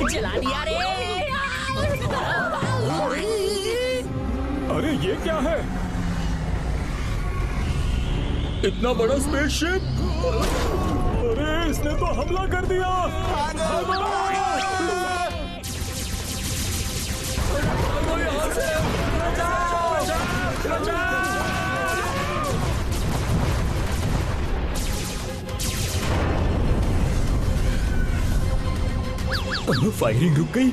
जला दिया रे। अरे ये क्या है? इतना बड़ा स्पेसशिप! अरे इसने तो हमला कर दिया! फायरिंग रुक गई।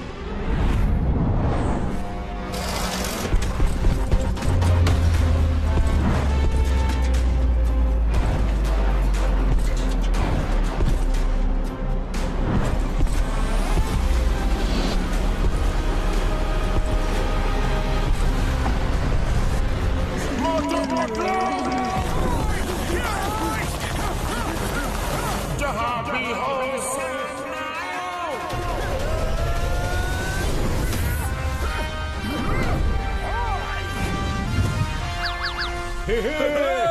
जहाँ भी हो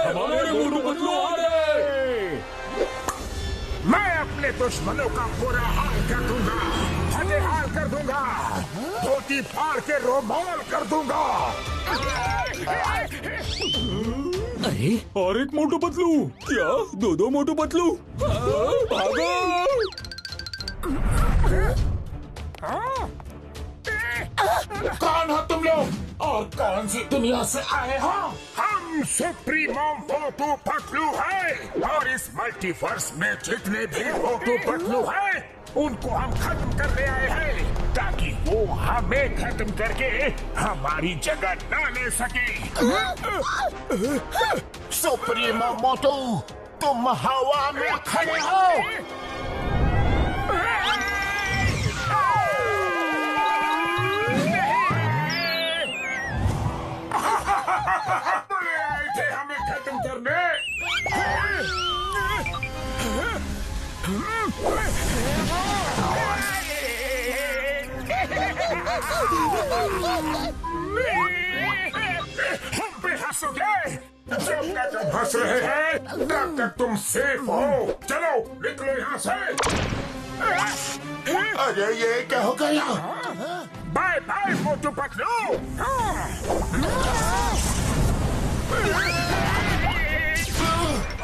हमारे मोटू पतलू आ गए। मैं अपने दुश्मनों का बुरा हाल कर दूंगा, फटे हाल कर दूंगा, धोती फाड़ के रोमाल कर दूंगा। अरे और एक मोटू पतलू? क्या दो मोटू पतलू? भागो! कौन हो तुम लोग और कौन सी दुनिया से आए हो? हम सुप्रीमो मोटू पतलू हैं और इस मल्टीवर्स में जितने भी मोटू पतलू हैं उनको हम खत्म करने आए हैं ताकि वो हमें खत्म करके हमारी जगह न ले सके। सुप्रीमो मोटू, तुम हवा में खड़े हो। हमें खत्म करने। हम पे हंसोगे? जब तक हम हंस रहे हैं तब तक तुम सेफ हो। चलो निकलो यहाँ से। अरे ये क्या हो गया? Bye bye Motu Patlu.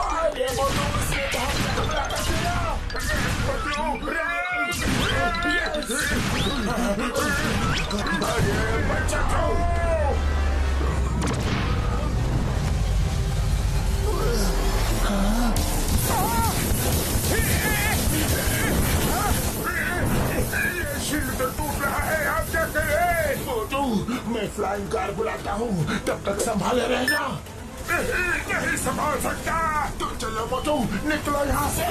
अरे मोटू से बच्चा शील्ड टूट रहा है। आप क्या करें? मोटू, मैं फ्लाइंग कार बुलाता हूँ, तब तक संभाले रहना। नहीं संभाल सकता। तो चलो मोटू, निकलो यहाँ से।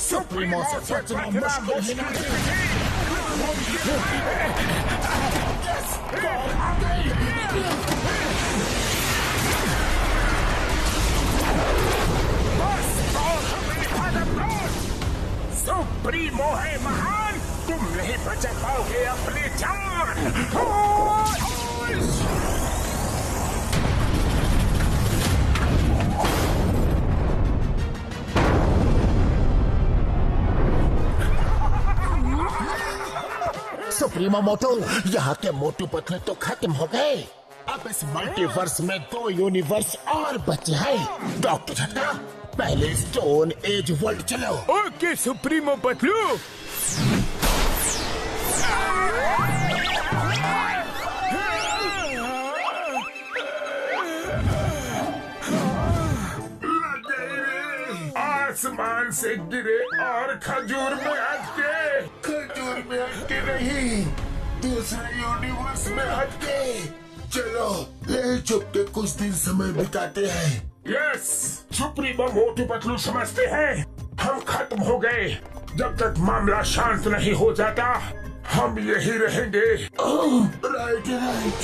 सुप्रीमो से बचना मुश्किल है। सुप्रीमो है महान, तुम नहीं बचा पाओगे अपनी जान। सुप्रीमो मोटू, यहाँ के मोटू पतलू तो खत्म हो गए। अब इस मल्टीवर्स में 2 यूनिवर्स और बचे हैं। डॉक्टर झटका, पहले स्टोन एज वर्ल्ड चलो। Okay supremo Patlu. आसमान से गिरे और खजूर में अटके। खजूर में अटके नहीं, दूसरे यूनिवर्स में अटके। चलो ले चुप के कुछ दिन समय बिताते हैं। यस, सुप्रीमो मोटू पतलू समझते हैं हम खत्म हो गए। जब तक मामला शांत नहीं हो जाता हम यही रहेंगे। Right right.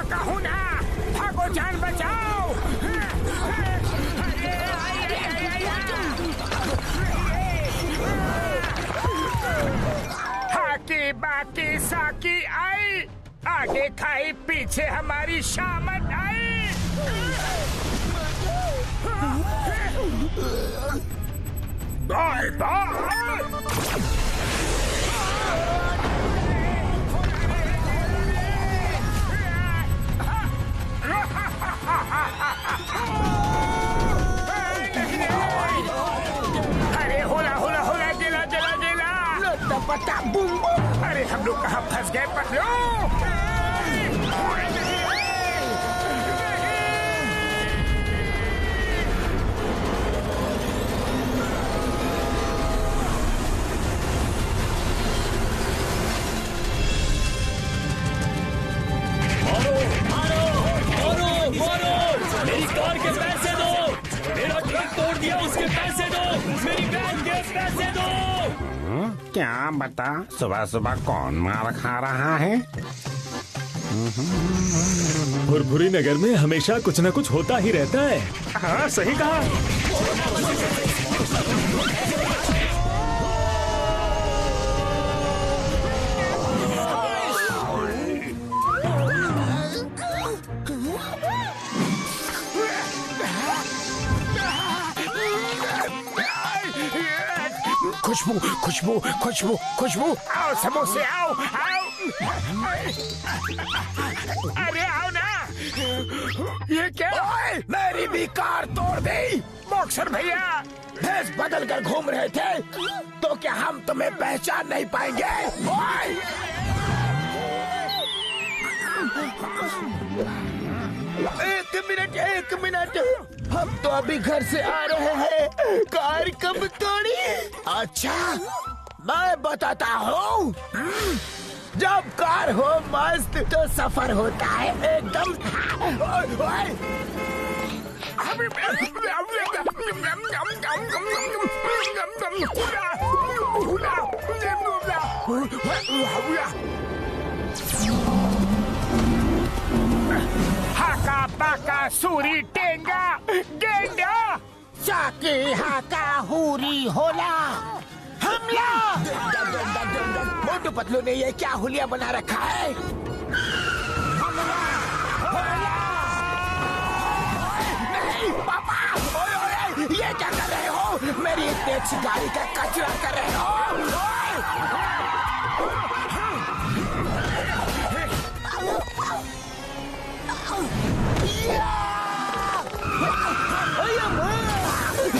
भागा हूँ ना, भागो जान बचाओ। हाकी बाकी साकी आई, आगे खाई पीछे हमारी शामत आई। Bye bye. अरे होला होला होला, जिला जिला जिला, पता बूम बूम। अरे हम लोग कहाँ फंस गए पतलू? मेरी कार के पैसे दो, मेरा ट्रक तोड़ दिया उसके पैसे दो, मेरी वैन के पैसे दो। क्या बता, सुबह सुबह कौन मार खा रहा है? भुरभुरी नगर में हमेशा कुछ न कुछ होता ही रहता है। हाँ सही कहा। खुशबू खुशबू खुशबू खुशबू, आओ समोसे आओ आओ। अरे आओ ना, ये क्या? मेरी भी कार तोड़ दी। बॉक्सर भैया, भेष बदल कर घूम रहे थे तो क्या हम तुम्हें पहचान नहीं पाएंगे? एक मिनट, हम तो अभी घर से आ रहे हैं, कार कब तोड़ी? अच्छा, मैं बताता हूँ। जब कार हो मस्त तो सफर होता है एकदम। हाका पाका सूरी टेंगा गेंडा, साकी हाका हुरी होला, हमला। मोटू पतलू ने ये क्या हुलिया बना रखा है? नहीं पापा, ये क्या कर रहे हो? मेरी इतनी अच्छी गाड़ी का कचरा कर रहे हो।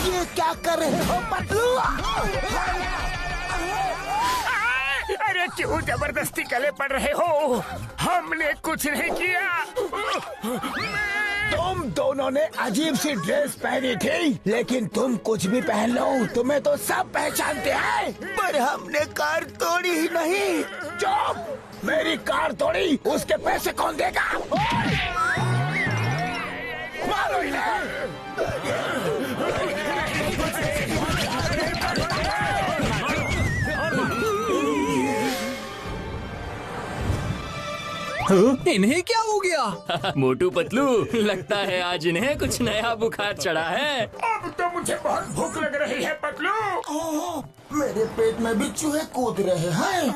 ये क्या कर रहे हो पतलू? अरे क्यों जबरदस्ती गले पड़ रहे हो? हमने कुछ नहीं किया। तुम दोनों ने अजीब सी ड्रेस पहनी थी, लेकिन तुम कुछ भी पहन लो, तुम्हें तो सब पहचानते हैं। पर हमने कार तोड़ी ही नहीं। चुप! मेरी कार तोड़ी, उसके पैसे कौन देगा? मारो इन्हें! इन्हें क्या हो गया? मोटू पतलू, लगता है आज इन्हें कुछ नया बुखार चढ़ा है। अब तो मुझे बहुत भूख लग रही है पतलू। मेरे पेट में भी चूहे कूद रहे हैं।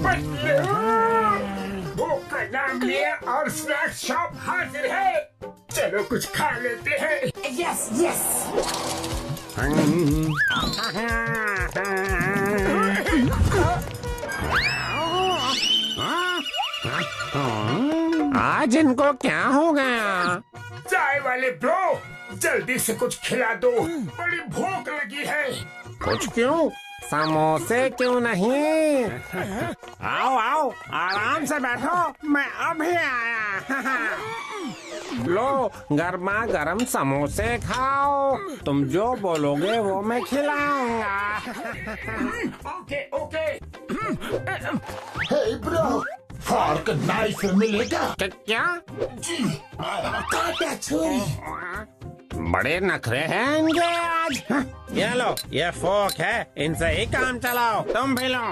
पतलू, भूख का नाम लिया और स्नैक्स शॉप हाजिर है। चलो कुछ खा लेते हैं। Yes yes. आज इनको क्या हो गया? चाय वाले ब्रो, जल्दी से कुछ खिला दो, बड़ी भूख लगी है। कुछ क्यों? समोसे क्यों नहीं? आओ आओ, आराम से बैठो, मैं अभी आया। लो, गर्मा गर्म समोसे खाओ। तुम जो बोलोगे वो मैं खिलाऊंगा। Okay okay. Hey bro, fork knife मिलेगा? क्या? जी, काटा छुरी। बड़े नखरे हैं इनके आज। ये लो, ये फोक है, इनसे ही काम चलाओ। तुम भी लो।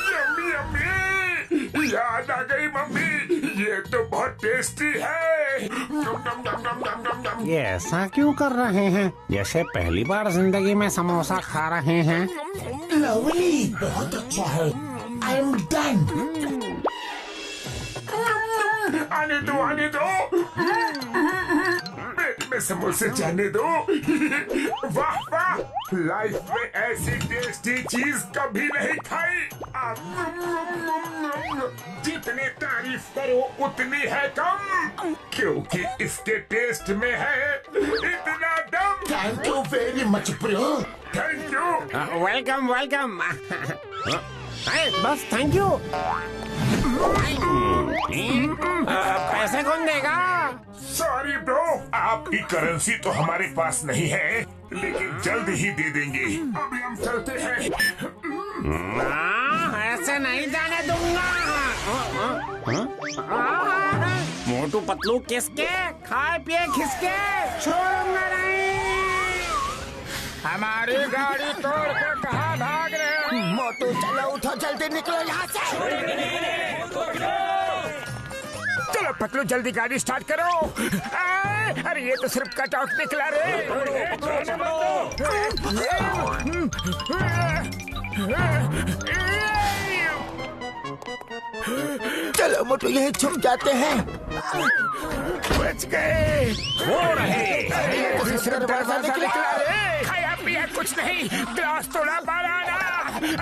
यम्मी यम्मी, याद आ गई मम्मी, ये तो बहुत टेस्टी है। ये ऐसा क्यों कर रहे हैं जैसे पहली बार जिंदगी में समोसा खा रहे हैं? लवली, बहुत अच्छा है। I am done. आने दो आने दो, पेट में समोसे जाने दो। वाह वाह, लाइफ में ऐसी टेस्टी चीज कभी नहीं खाई। जितनी तारीफ करो उतनी है कम, क्योंकि इसके टेस्ट में है इतना दम। Thank you very much bro, thank you. Welcome welcome. बस थैंक यू। पैसे कौन देगा? सॉरी ब्रो, आपकी करेंसी तो हमारे पास नहीं है, लेकिन जल्द ही दे देंगे। अभी हम चलते हैं। ऐसे नहीं जाने दूंगा। मोटू पतलू किसके खाए पिए खिसके छोड़ूंगा नहीं। हमारी गाड़ी तोड़ के कहाँ भाग रहे हो? मोटू चलो, उठो, जल्दी निकलो यहाँ से। चलो पतलू, जल्दी गाड़ी स्टार्ट करो। अरे ये तो सिर्फ कट आउट निकला रे। चलो मोटू, यही छुप जाते हैं। बच गए। वो रहे, सिर्फ दरवाजा निकला रे। खाया पिया कुछ नहीं, ग्लास तोड़ा बनाना।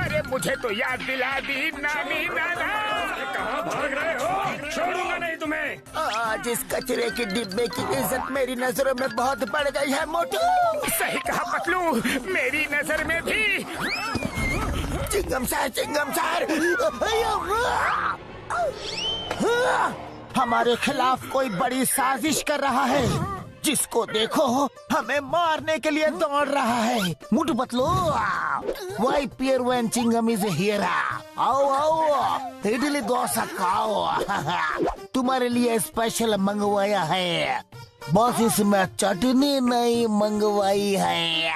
अरे मुझे तो याद दिला दी नानी नाना। कहाँ भाग रहे हो? छोड़ूंगा नहीं तुम्हें। आज इस कचरे के डिब्बे की इज्जत मेरी नजरों में बहुत बढ़ गई है मोटू। सही कहा पतलू, मेरी नजर में भी। चिंगम सर, चिंगम सर, हमारे खिलाफ कोई बड़ी साजिश कर रहा है। जिसको देखो हमें मारने के लिए दौड़ रहा है। Motu Patlu, why fear when Chingum is here. आओ आओ, इडली डोसा खाओ। तुम्हारे लिए स्पेशल मंगवाया है। बस इसमें चटनी नहीं मंगवाई है।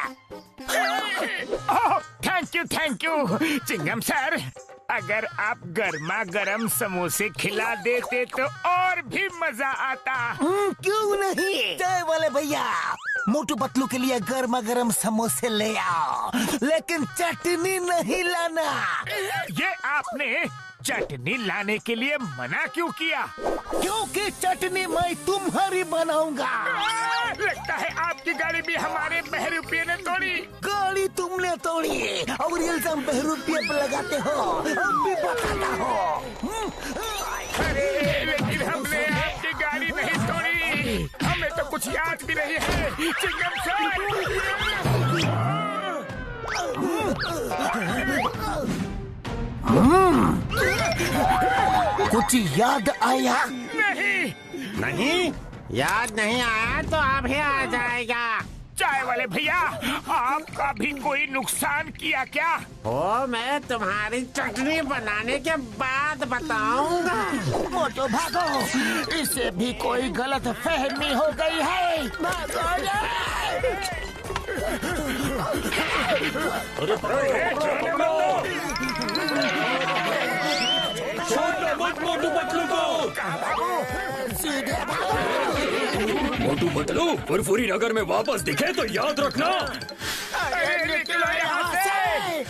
थैंक यू चिंगम सर। अगर आप गर्मा गर्म समोसे खिला देते तो और भी मजा आता। क्यों नहीं? चाय वाले भैया, मोटू पतलू के लिए गर्मा गर्म समोसे ले आओ, लेकिन चटनी नहीं लाना। ये आपने चटनी लाने के लिए मना क्यों किया? क्योंकि चटनी मैं तुम्हारी बनाऊंगा। लगता है आपकी गाड़ी भी हमारे बहरूपिये ने तोड़ी। गाड़ी तुमने तोड़ी और इल्जाम बहरूपिये पे लगाते हो। हम भी बताता हो। अरे लेकिन हमने आपकी गाड़ी नहीं तोड़ी, हमें तो कुछ याद भी नहीं है चिंगम सर। कुछ याद आया? नहीं, याद नहीं आया तो अभी आ जाएगा। चाय वाले भैया, आपका भी कोई नुकसान किया क्या? ओ, मैं तुम्हारी चटनी बनाने के बाद बताऊंगा। मोटो भागो, इससे भी कोई गलत फहमी हो गई है। भागो मोटू पतलू को। सीधे भागो। मोटू पतलू फुरफुरी नगर में वापस दिखे तो याद रखना। अरे निकलो यहाँ से।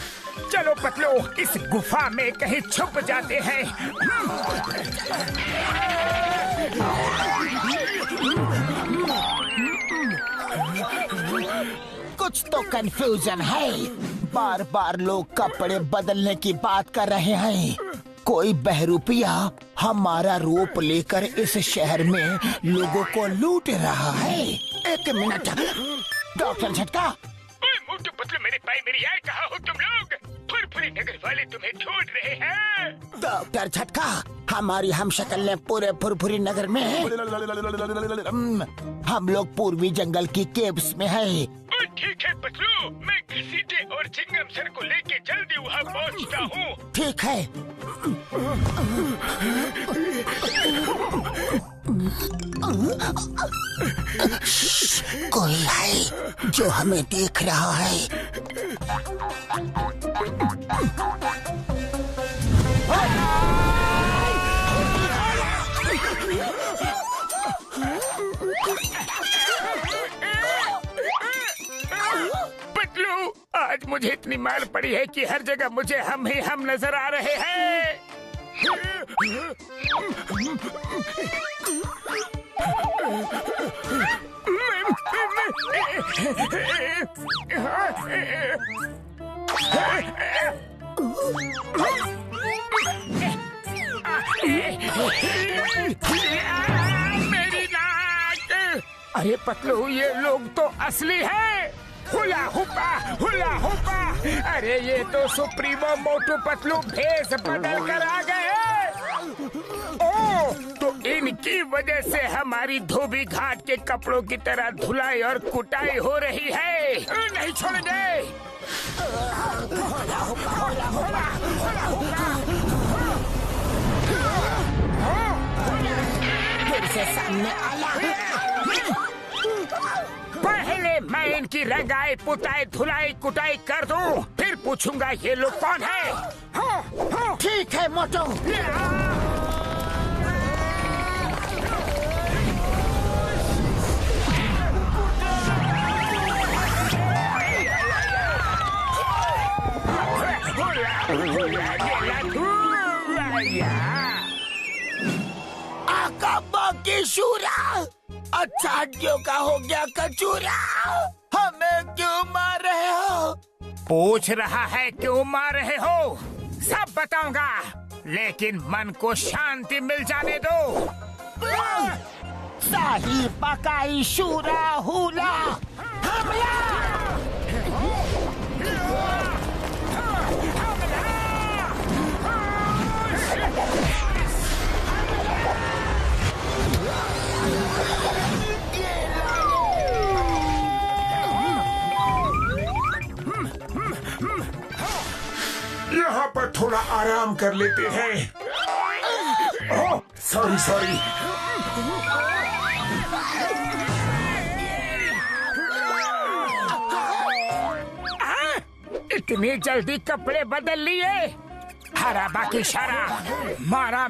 चलो पतलू, इस गुफा में कहीं छुप जाते हैं। कुछ तो कंफ्यूजन है। बार बार लोग कपड़े बदलने की बात कर रहे हैं। कोई बहरूपिया हमारा रूप लेकर इस शहर में लोगों को लूट रहा है। एक मिनट, डॉक्टर झटका। मोटू पतलू, मेरे भाई मेरी यार, कहाँ हो तुम लोग? फुरफुरी नगर वाले तुम्हें ढूंढ रहे हैं। डॉक्टर झटका, हमारी हम शक्ल ने पूरे फुरफुरी नगर में है। हम लोग पूर्वी जंगल की केव्स में है। ठीक है पतलू, मैं घसीटे और चिंगम सर को लेके जल्दी वहाँ पहुँचता हूँ। ठीक है। कोई है जो हमें देख रहा है। पतलू, आज मुझे इतनी मार पड़ी है कि हर जगह मुझे हम ही हम नजर आ रहे हैं। मेरी नाक! अरे पतलू, ये लोग तो असली है। हुला हुपा। अरे ये तो सुप्रीमो मोटू पतलू भेष बदल कर आ गए हैं। ओ, तो इनकी वजह से हमारी धोबी घाट के कपड़ों की तरह धुलाई और कुटाई हो रही है। नहीं छोड़ेंगे। फिर से सामने आया। पहले मैं इनकी रंगाई पुताई धुलाई कुटाई कर दूं, फिर पूछूंगा ये लोग कौन है। ठीक है मोटू। आका बाकी शूरा, अच्छा हड्डियों का हो गया कचूरा। हमें क्यों मार रहे हो? पूछ रहा है क्यों मार रहे हो? सब बताऊंगा, लेकिन मन को शांति मिल जाने दो। साही पकाई शूरा हुला हमला। यहाँ पर थोड़ा आराम कर लेते हैं। ओह, सॉरी। इतनी जल्दी कपड़े बदल लिए? हरा बाकी शरा, मारा।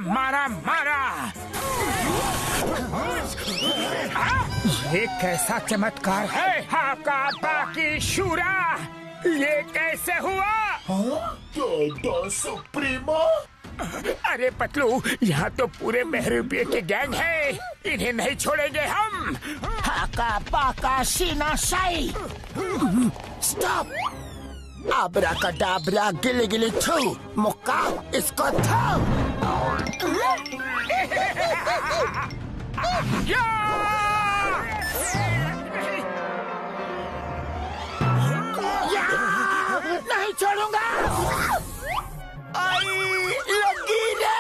ये कैसा चमत्कार है? हाका बाकी शूरा, ये कैसे हुआ? सुप्रीमो। अरे पतलू, यहाँ तो पूरे बहरूपिये के गैंग है। इन्हें नहीं छोड़ेंगे हम। हाका पाका शीना शाई। स्टॉप। आबरा का डाबरा गिली गिली थू मुक्का इसको थू। नहीं छोड़ूंगा। आई लगी रे।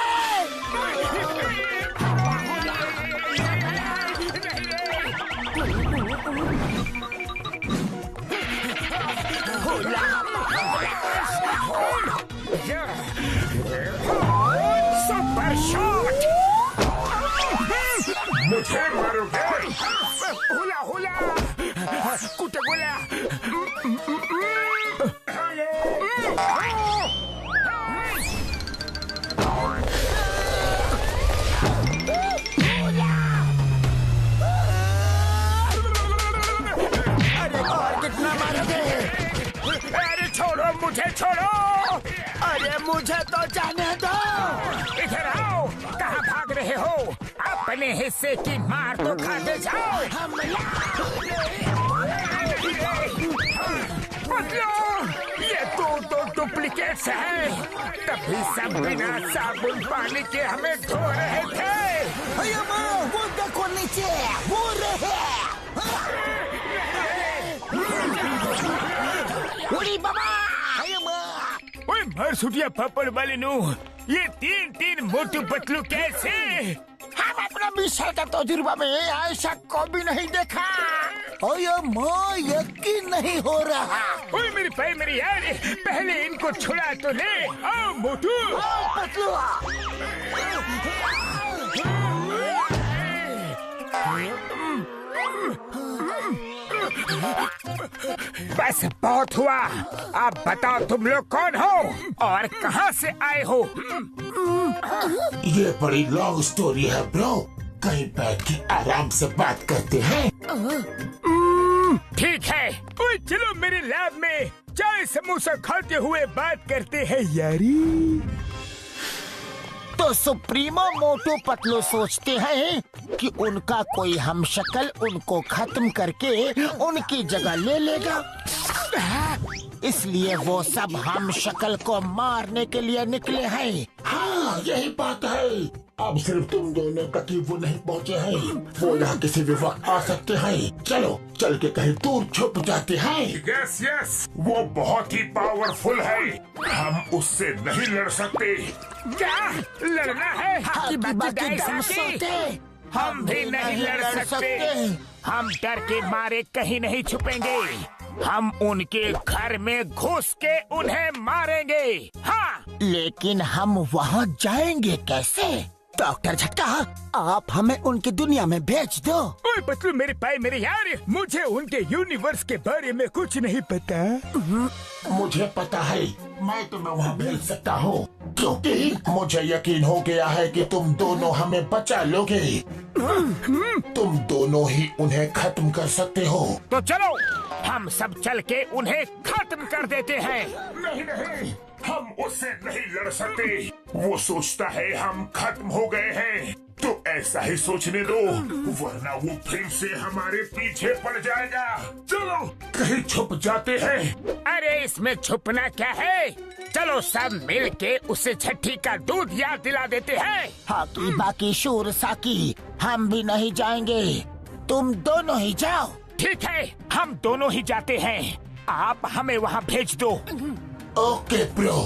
Super shot. मुझे मारोगे? हुला कुटगुला। अरे और कितना मारोगे? अरे छोड़ो, मुझे छोड़ो। अरे मुझे तो जाने दो। इधर आओ। कहाँ भाग रहे हो? अपने हिस्से की मार तो खाते जाओ। ये तो डुप्लीकेट्स हैं। तभी सब बिना साबुन पानी के हमें धो रहे थे। वो देखो नीचे, वो रहे। उड़ी बाबा। ओए मर सुटिया पापड़ वाले नु, ये तीन मोटू पतलू कैसे? हम अपना 20 साल का तजुर्बा में ऐसा कभी नहीं देखा। माँ यकीन नहीं हो रहा। ओए मेरी भाई मेरी यार, पहले इनको छुड़ा तो ले। आओ मोटू। पतलू। बस बहुत हुआ। अब बताओ तुम लोग कौन हो और कहाँ से आए हो? ये बड़ी लॉन्ग स्टोरी है ब्रो, कहीं बैठ के आराम से बात करते हैं। ठीक है, ओए चलो मेरे लैब में चाय समोसा खाते हुए बात करते हैं यारी। तो सुप्रीमो मोटू पतलू सोचते हैं कि उनका कोई हमशक्ल उनको खत्म करके उनकी जगह ले लेगा, इसलिए वो सब हमशक्ल को मारने के लिए निकले हैं। हाँ यही बात है। अब सिर्फ तुम दोनों तक ही वो नहीं पहुँचे हैं, वो यहाँ किसी भी वक्त आ सकते हैं। चलो चल के कहीं दूर छुप जाते हैं। यस यस, वो बहुत ही पावरफुल है, हम उससे नहीं लड़ सकते। क्या लड़ना है? बाकी दम सोते। हम भी नहीं लड़ सकते। हम डर के मारे कहीं नहीं छुपेंगे, हम उनके घर में घुस के उन्हें मारेंगे। हाँ, लेकिन हम वहाँ जाएंगे कैसे? डॉक्टर झटका, आप हमें उनकी दुनिया में भेज दो। ओए पतलू मेरे भाई मेरे यार, मुझे उनके यूनिवर्स के बारे में कुछ नहीं पता। मुझे पता है, मैं तुम्हें वहाँ भेज सकता हूँ, क्योंकि मुझे यकीन हो गया है कि तुम दोनों हमें बचा लोगे। तुम दोनों ही उन्हें खत्म कर सकते हो। तो चलो हम सब चल के उन्हें खत्म कर देते हैं। नहीं नहीं, हम उससे नहीं लड़ सकते। वो सोचता है हम खत्म हो गए हैं, तो ऐसा ही सोचने दो, वरना वो फिर से हमारे पीछे पड़ जाएगा। चलो कहीं छुप जाते हैं। अरे इसमें छुपना क्या है, चलो सब मिल के उसे छठी का दूध याद दिला देते हैं। हाकी बाकी शूर साकी, हम भी नहीं जाएंगे, तुम दोनों ही जाओ। ठीक है, हम दोनों ही जाते हैं, आप हमें वहाँ भेज दो। Okay bro.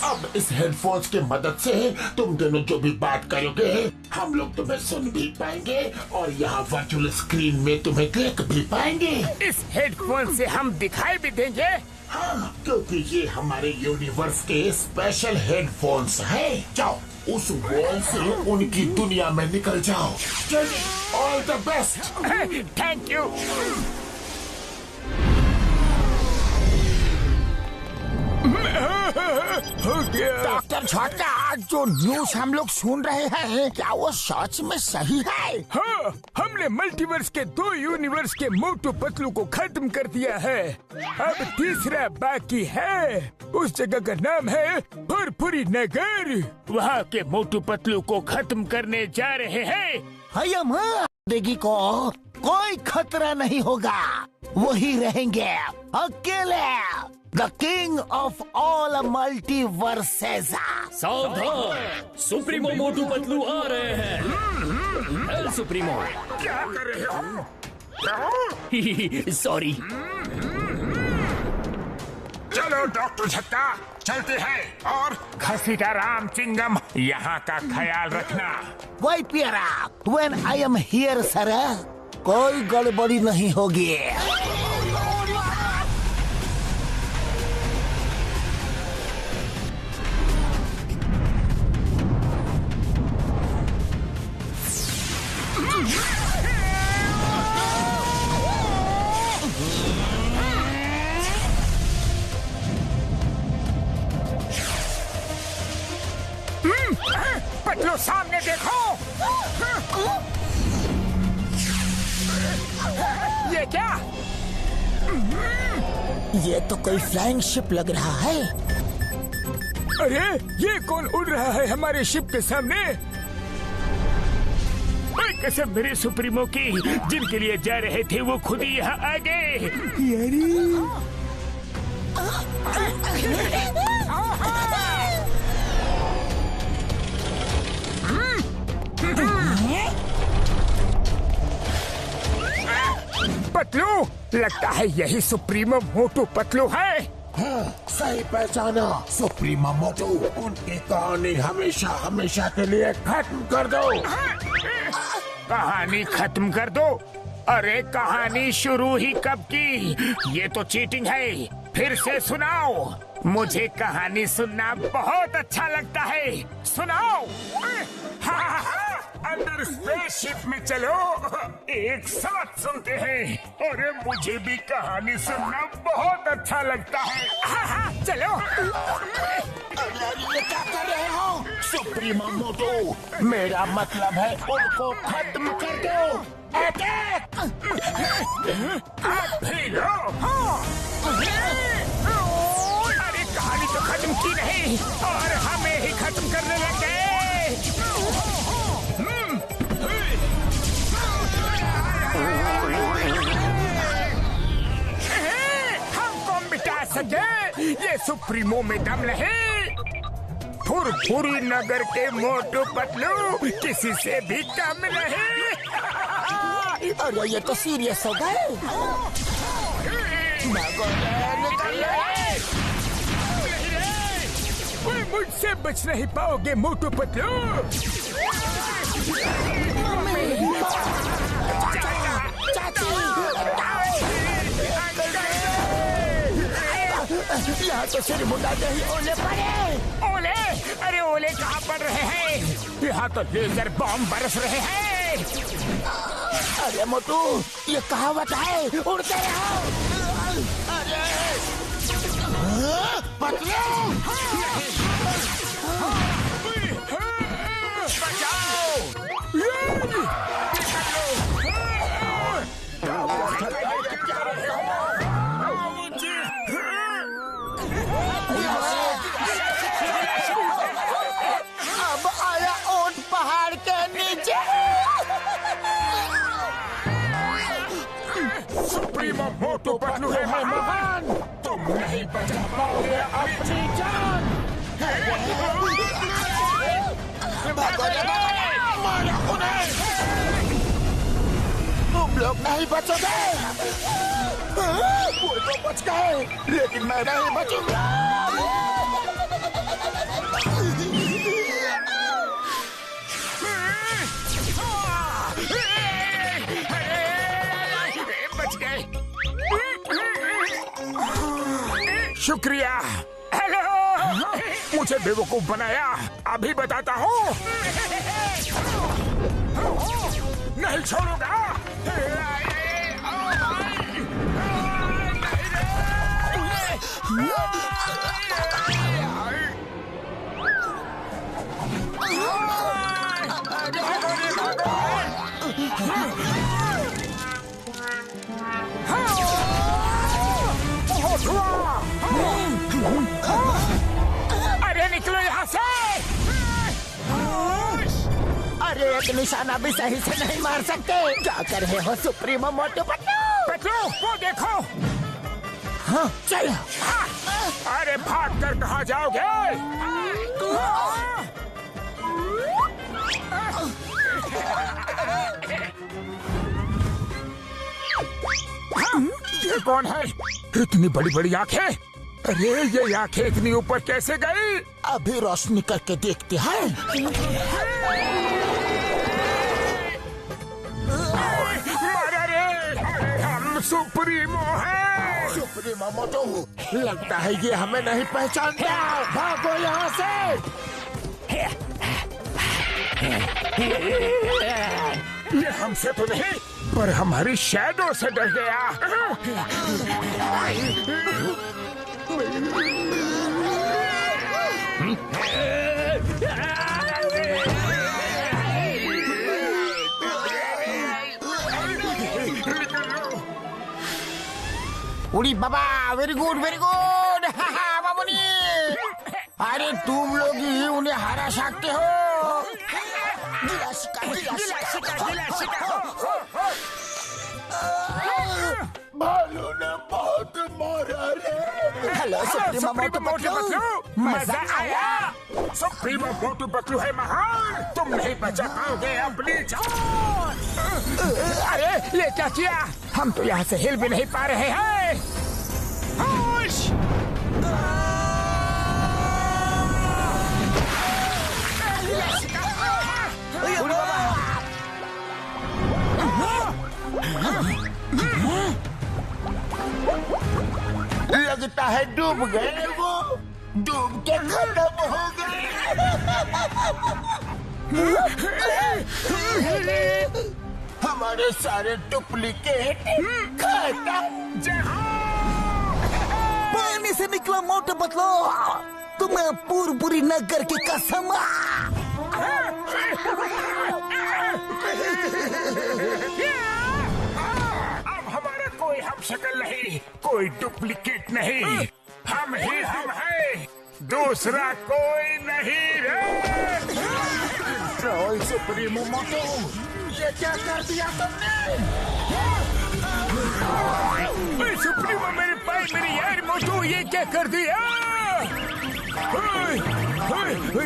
अब इस हेडफोन्स की मदद से तुम दोनों जो भी बात करोगे हम लोग तुम्हें सुन भी पाएंगे और यहाँ वर्चुअल स्क्रीन में तुम्हें देख भी पाएंगे। इस हेडफोन से हम दिखाई भी देंगे। हाँ, क्योंकि ये हमारे यूनिवर्स के स्पेशल हेडफोन्स हैं। जाओ उस वॉल से उनकी दुनिया में निकल जाओ। चलिए, all the best. Thank you. Doctor झटका, जो न्यूज हम लोग सुन रहे हैं क्या वो सच में सही है? हाँ, हमने मल्टीवर्स के 2 यूनिवर्स के मोटू पतलू को खत्म कर दिया है। अब तीसरा बाकी है, उस जगह का नाम है फुरफुरी नगर। वहाँ के मोटू पतलू को खत्म करने जा रहे हैं। देगी को कोई खतरा नहीं होगा, वही रहेंगे अकेले, the king of all multiverses. सावधान, सुप्रीमो मोटू पतलू आ रहे हैं। L supremo. क्या कर रहे हो? सॉरी। चलो डॉक्टर झटका, चलते हैं और घसीटा राम चिंगम यहाँ का ख्याल रखना। वही प्यारा, when I am here sir, कोई गड़बड़ी नहीं होगी। पतलू सामने देखो। ये क्या? ये तो कोई फ्लाइंग शिप लग रहा है। अरे ये कौन उड़ रहा है हमारे शिप के सामने? कसम मेरे सुप्रीमो की, जिनके लिए जा रहे थे वो खुद ही यहाँ आ गए। पतलू, लगता है यही सुप्रीमो मोटू पतलू है। हाँ, सही पहचाना, सुप्रीमो मोटू। उनकी कहानी हमेशा हमेशा के लिए खत्म कर दो। कहानी खत्म कर दो। अरे कहानी शुरू ही कब की? ये तो चीटिंग है। फिर से सुनाओ। मुझे कहानी सुनना बहुत अच्छा लगता है। सुनाओ। अंदर स्पेसशिप में चलो, एक साथ सुनते हैं। अरे मुझे भी कहानी सुनना बहुत अच्छा लगता है। चलो। ये क्या कर रहे हो सुप्रीमो मोटू? मेरा मतलब है उनको खत्म कर दो। अटैक! आप भी लो। अरे कहानी तो खत्म की नहीं और हमें ही खत्म करने लग गए। हमको मिटा सके ये सुप्रीमो में दम नहीं। फुरफुरी नगर के मोटू पतलू किसी से भी कम नहीं। अरे ये तो सीरियस हो गए। कोई मुझसे बच नहीं पाओगे मोटू पतलू। यहाँ तो सिर मुंडा नहीं ओले पड़े। ओले? अरे ओले कहाँ पड़ रहे हैं? यहाँ तो लेजर बॉम्ब बरस रहे हैं। अरे मोटू ये कहावत है, उड़ते रहो। अरे पतलू अब आया ऊंट पहाड़ के नीचे। सुप्रीमो मोटू पतलू है महान। तुम नहीं बचा पाओगे अपनी जान। मारो उन्हें। तुम लोग नहीं बचोगे। वो तो बच गए लेकिन मैं नहीं बचूंगा। बच गए। शुक्रिया। हेलो, मुझे बेवकूफ बनाया। अभी बताता हूँ। नहीं छोड़ूंगा। अरे निकलो यहाँ से। अरे एक निशाना भी सही से नहीं मार सकते। क्या कर रहे हो सुप्रीमो मोटू पतलू? पतलू वो देखो। हाँ चलो। अरे भाग कर कहाँ जाओगे? ये कौन है? इतनी बड़ी बड़ी आंखें। अरे ये आंखें इतनी ऊपर कैसे गई? अभी रोशनी करके देखते हैं। अरे हम सुप्रीमो हैं। सुप्रीमो मोटू लगता है ये हमें नहीं पहचानता। भागो यहाँ से। ये हमसे तो नहीं पर हमारी शैडो से डर गया। उड़ी बाबा वेरी गुड बाबूनी। अरे तुम लोग ही उन्हें हरा सकते हो। भालू ने बहुत मारा रे। हेलो सुप्रीमो मोटू पतलू, मजा आया। सुप्रीमो मोटू पतलू है महान। तुम नहीं बचा पाओगे अपनी जान। अरे ये क्या किया? हम तो यहाँ से हिल भी नहीं पा रहे हैं। होश! लगता है डूब गए वो, डूब के खत्म हो गए। हमारे सारे डुप्लीकेट खत्म। पानी से निकला मोटे पतलू, तुम्हें पूरी नगर की कसम। अब हमारा कोई हम शक्ल नहीं, कोई डुप्लीकेट नहीं, हम ही हम हैं, दूसरा कोई नहीं रे। ट्रोल सुप्रीमो मोटू, ये क्या कर दिया तुमने? सुप्रीमो मेरे भाई, मेरे यार मोटू, ये क्या कर दिया?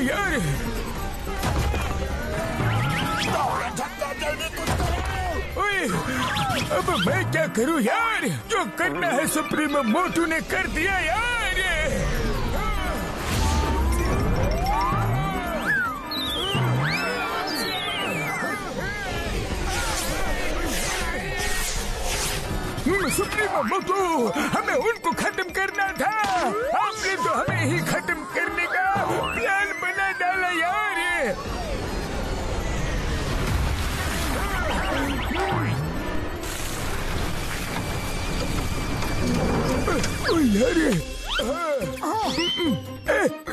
यार जल्दी कुछ करो। ओए, अब मैं क्या करूं यार? जो करना है सुप्रीमो मोटू ने कर दिया यार। सुप्रीमो मोटू, हमें उनको खत्म करना था। आपने तो हमें ही खत्म करने का प्लान बना डाला यार।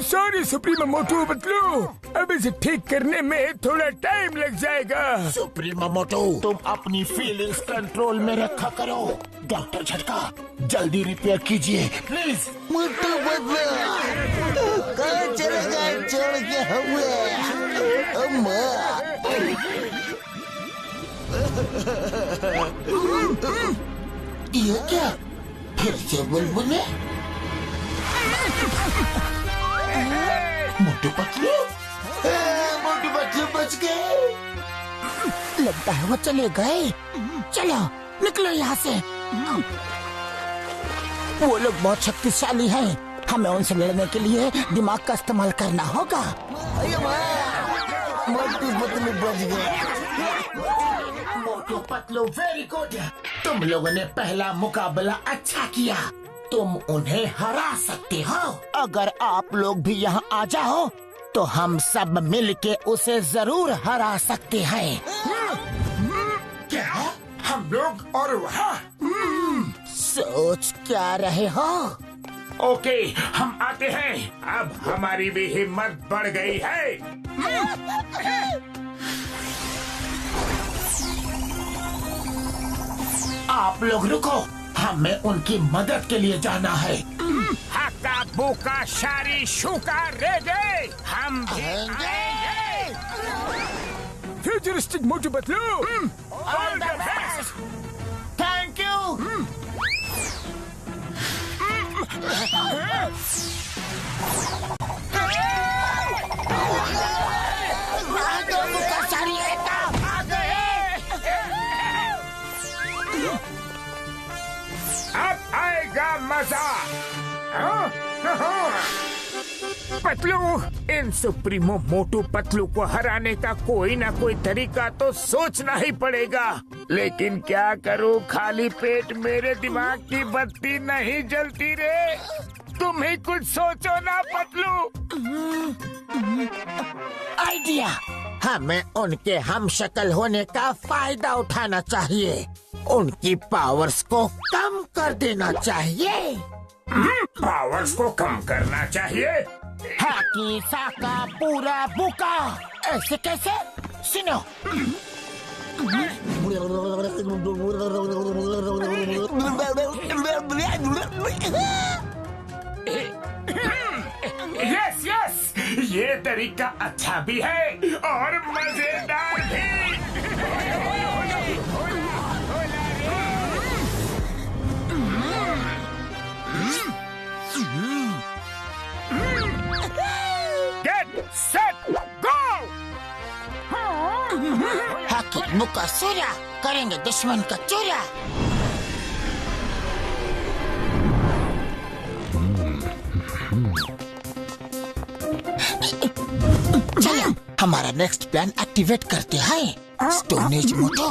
सॉरी सुप्रीमो मोटू पतलू, अब इसे ठीक करने में थोड़ा टाइम लग जाएगा। सुप्रीमो मोटू, तुम अपनी फीलिंग्स कंट्रोल में रखा करो। डॉक्टर झटका, जल्दी रिपेयर कीजिए प्लीज। मोटू पतलू कहाँ चलेगा छोड़ के हमें? अम्मा ये क्या? फिर से बुलबुले? मोटू पतलू, मोटू पतलू बच गए। लगता है वो चले गए। चलो निकलो यहाँ से। वो लोग बहुत शक्तिशाली हैं, हमें उनसे लड़ने के लिए दिमाग का इस्तेमाल करना होगा। मोटू पतलू बच गए। मोटू पतलू वेरी गुड, तुम लोगों ने पहला मुकाबला अच्छा किया। तुम उन्हें हरा सकते हो। अगर आप लोग भी यहाँ आ जाओ तो हम सब मिलके उसे जरूर हरा सकते हैं। क्या? हम लोग और वहाँ? सोच क्या रहे हो? ओके, हम आते हैं। अब हमारी भी हिम्मत बढ़ गई है। आप लोग रुको, हमें उनकी मदद के लिए जाना है। हक्का बुका शारी शुका रे गए, हम भी आएंगे। Futuristic Motu Patlu, all the best. Thank you. अब आएगा मजा। पतलू, इन सुप्रीमो मोटू पतलू को हराने का कोई ना कोई तरीका तो सोचना ही पड़ेगा। लेकिन क्या करूं, खाली पेट मेरे दिमाग की बत्ती नहीं जलती रे। तुम ही कुछ सोचो ना पतलू। आइडिया, हमें उनके हम शक्ल होने का फायदा उठाना चाहिए। उनकी पावर्स को कम कर देना चाहिए। पावर्स को कम करना चाहिए? हाकी साका पूरा बुका, ऐसे कैसे? सुनो, यस यस, ये तरीका अच्छा भी है और मजेदार भी। Get set go! हाकी मुका सूर्या, करेंगे दुश्मन का चूरा। चलो हमारा नेक्स्ट प्लान एक्टिवेट करते हैं। स्टोन एज मोटो,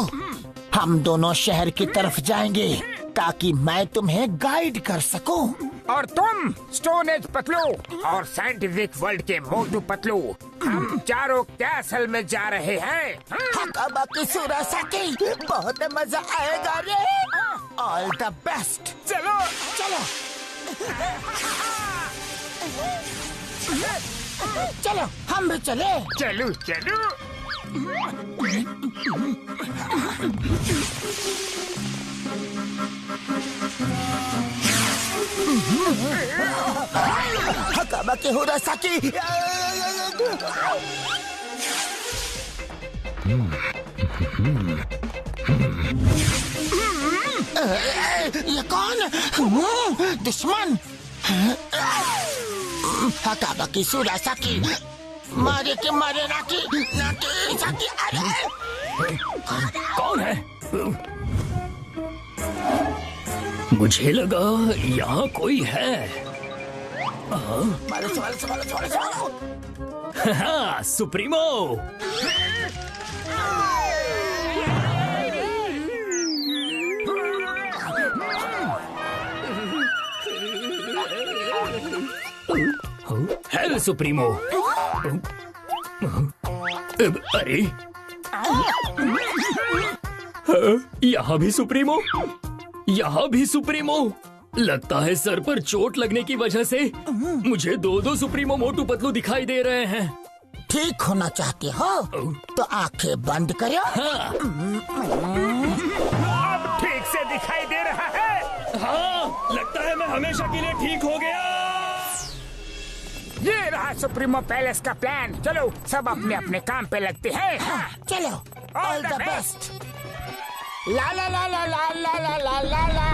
हम दोनों शहर की तरफ जाएंगे ताकि मैं तुम्हें गाइड कर सकूं। और तुम स्टोन एज पतलू और साइंटिफिक वर्ल्ड के मोटू पतलू, हम चारों कैसल में जा रहे हैं। हकाबा की सुरासाकी, बहुत मजा आएगा रे। All the best. चलो चलो चलो हम भी चले। चलो चलो। हकाबा की हुरासाकी। ये कौन? दुश्मन। हकाबा की सुरासाकी, मारे के मारे नाकी नाकी साकी। अरे कौन है? मुझे लगा यहाँ कोई है। मारो सवाल सवाल सवाल सवाल। हाँ, सुप्रीमो। Hello supremo. अरे यहाँ भी सुप्रीमो, यहाँ भी सुप्रीमो। लगता है सर पर चोट लगने की वजह से मुझे दो सुप्रीमो मोटू पतलू दिखाई दे रहे हैं। ठीक होना चाहते हो तो आंखें बंद करो। हाँ, अब ठीक से दिखाई दे रहा है। हाँ, लगता है मैं हमेशा के लिए ठीक हो गया। ये रहा सुप्रीमो पैलेस का प्लान। चलो सब अपने अपने काम पे लगते हैं। चलो ऑल द बेस्ट। ला ला ला ला ला ला ला ला ला ला।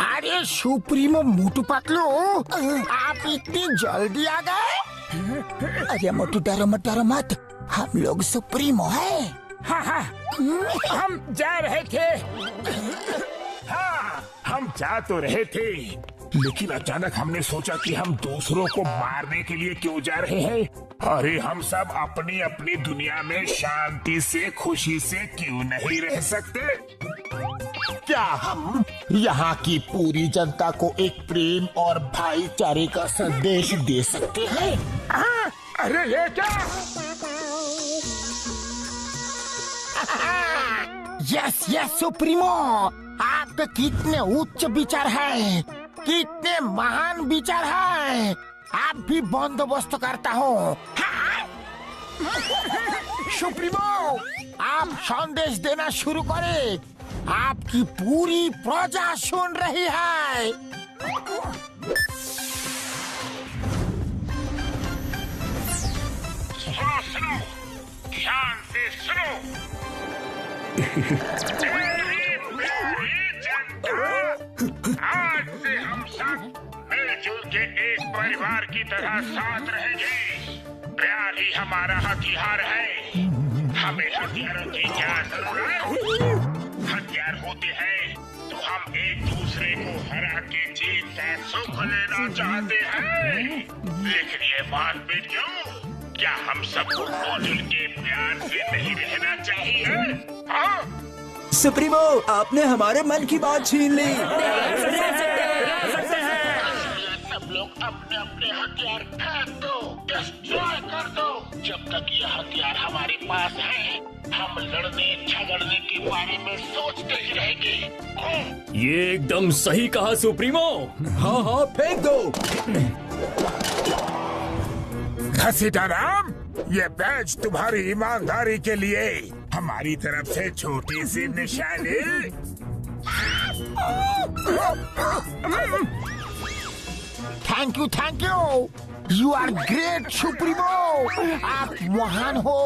अरे सुप्रीमो मोटू पतलू, आप इतनी जल्दी आ गए? अरे मोटू डरो मत, डरो मत, हम लोग सुप्रीमो है। हाँ हाँ, हम जा रहे थे। हाँ, हम जा तो रहे थे, लेकिन अचानक हमने सोचा कि हम दूसरों को मारने के लिए क्यों जा रहे हैं। अरे हम सब अपनी अपनी दुनिया में शांति से खुशी से क्यों नहीं रह सकते? क्या हम यहाँ की पूरी जनता को एक प्रेम और भाईचारे का संदेश दे सकते हैं? हाँ, अरे ये क्या? यस यस सुप्रीमो, आपके कितने उच्च विचार हैं, कितने महान विचार हैं। आप भी बंदोबस्त करता हो। सुप्रीमो, आप संदेश देना शुरू करें। आपकी पूरी प्रजा सुन रही है। सुनो सुनो, ध्यान से सुनो। मेरी प्यारी जनता, आज से हम सब मिलजुल के एक परिवार की तरह साथ रहेंगे। प्यार ही हमारा हथियार है। हमें हथियारों की क्या जरूरत? हथियार होते हैं तो हम एक दूसरे को हरा के जीत का सुख लेना चाहते हैं। लेकिन ये बात भी क्यों? क्या हम सबको मिलजुल के प्यार से नहीं रहना चाहिए? हाँ? सुप्रीमो, आपने हमारे मन की बात छीन ली। सब लोग अपने अपने हथियार फेंक दो, डिस्ट्रॉय कर दो। जब तक ये हथियार हमारे पास है, हम लड़ने झगड़ने के बारे में सोचते ही रहेंगे। ये एकदम सही कहा सुप्रीमो। हाँ हाँ, फेंक दो। घसीटाराम, ये बैज तुम्हारी ईमानदारी के लिए हमारी तरफ से छोटी सी निशानी। Thank you, you are great supremo. आप महान हो।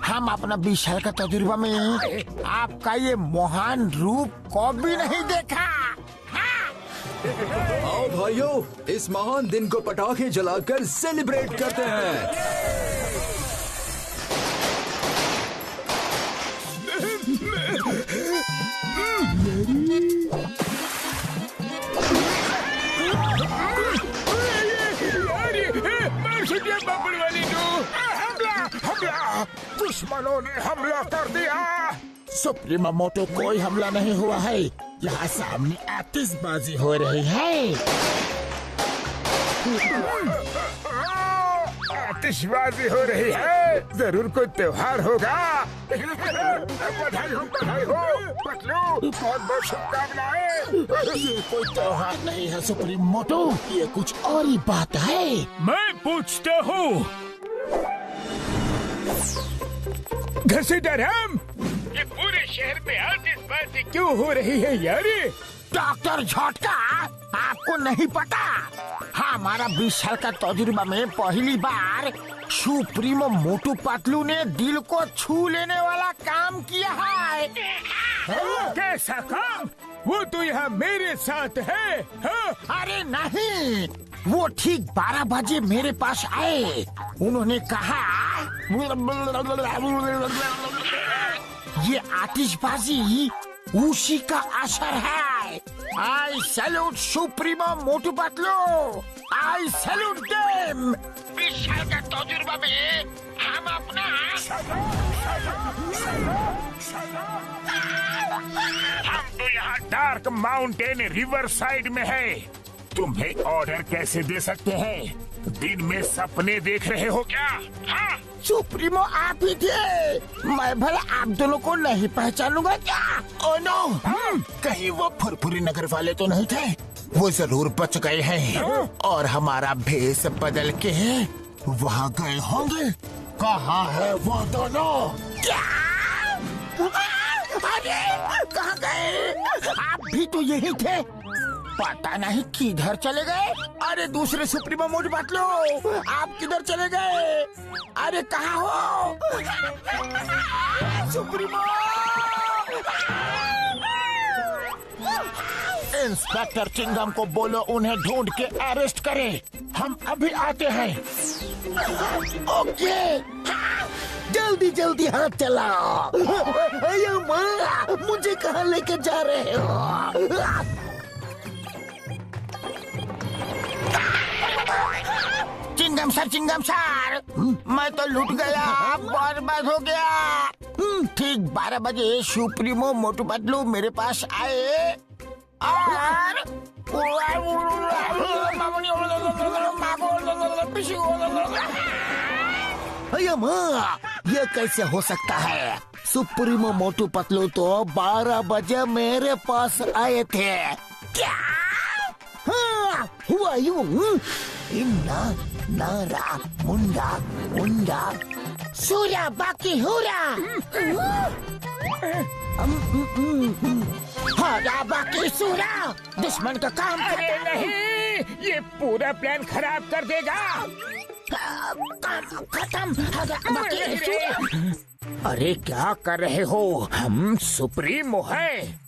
हम अपना 20 साल का तजुर्बा में आपका ये महान रूप कभी नहीं देखा। आओ भाइयों, इस महान दिन को पटाखे जलाकर सेलिब्रेट करते हैं। हमला हमला। दुश्मनों ने हमला कर दिया। सुप्रीमो मोटू कोई हमला नहीं हुआ है, यहाँ सामने आतिशबाजी हो रही है। आतिशबाजी हो रही है, जरूर कोई त्योहार होगा। बधाई हो पतलू, बहुत बहुत शुभकामनाएं। ये कोई त्योहार नहीं है सुप्रीमो मोटू, ये कुछ और ही बात है। मैं पूछता हूँ घसीटा राम, ये पूरे शहर में आतिशबाजी क्यों हो रही है यारी? डॉक्टर झटका, आपको नहीं पता? हमारा 20 साल का तजुर्बा में पहली बार सुप्रीमो मोटू पतलू ने दिल को छू लेने वाला काम किया है। कैसा काम? वो तो यहाँ मेरे साथ है। हाँ? अरे नहीं, वो ठीक 12 बजे मेरे पास आए। उन्होंने कहा ये आतिशबाजी उसी का असर है। आई सैल्यूट सुप्रीमो मोटू पतलू, आई सैल्यूट देम। 20 साल का तजुर्बा में हम अपना हम तो यहाँ डार्क माउंटेन रिवर साइड में है। तुम्हें ऑर्डर कैसे दे सकते हैं? दिन में सपने देख रहे हो क्या? हाँ? सुप्रीमो आप ही थे। मैं भला आप दोनों को नहीं पहचानूंगा क्या? ओ नो, कहीं वो फुरफुरी नगर वाले तो नहीं थे? वो जरूर बच गए हैं और हमारा भेष बदल के वहाँ गए होंगे। कहाँ है वो दोनों? क्या? अरे कहाँ गए? आप भी तो यही थे, पता नहीं किधर चले गए। अरे दूसरे सुप्रीमो मोटू पतलू, आप किधर चले गए? अरे कहाँ हो सुप्रीमो? इंस्पेक्टर चिंगम को बोलो उन्हें ढूंढ के अरेस्ट करे। हम अभी आते हैं। ओके, जल्दी जल्दी हाथ चलाओ। मुझे कहाँ लेके जा रहे हो? चिंगम सर, मैं तो लूट गया, बर्बाद हो गया। ठीक 12 बजे सुप्रीमो मोटू पतलू मेरे पास आए और ये कैसे हो सकता है? सुप्रीमो मोटू पतलू तो 12 बजे मेरे पास आए थे। क्या हुआ? यूं इन्ना नारा मुंडा मुंडा सूरा बाकी हुरा, हारा बाकी सूरा। दुश्मन का काम अरे नहीं, ये पूरा प्लान खराब कर देगा। खत्म, हारा बाकी सूरा। अरे क्या कर रहे हो? हम सुप्रीमो हैं।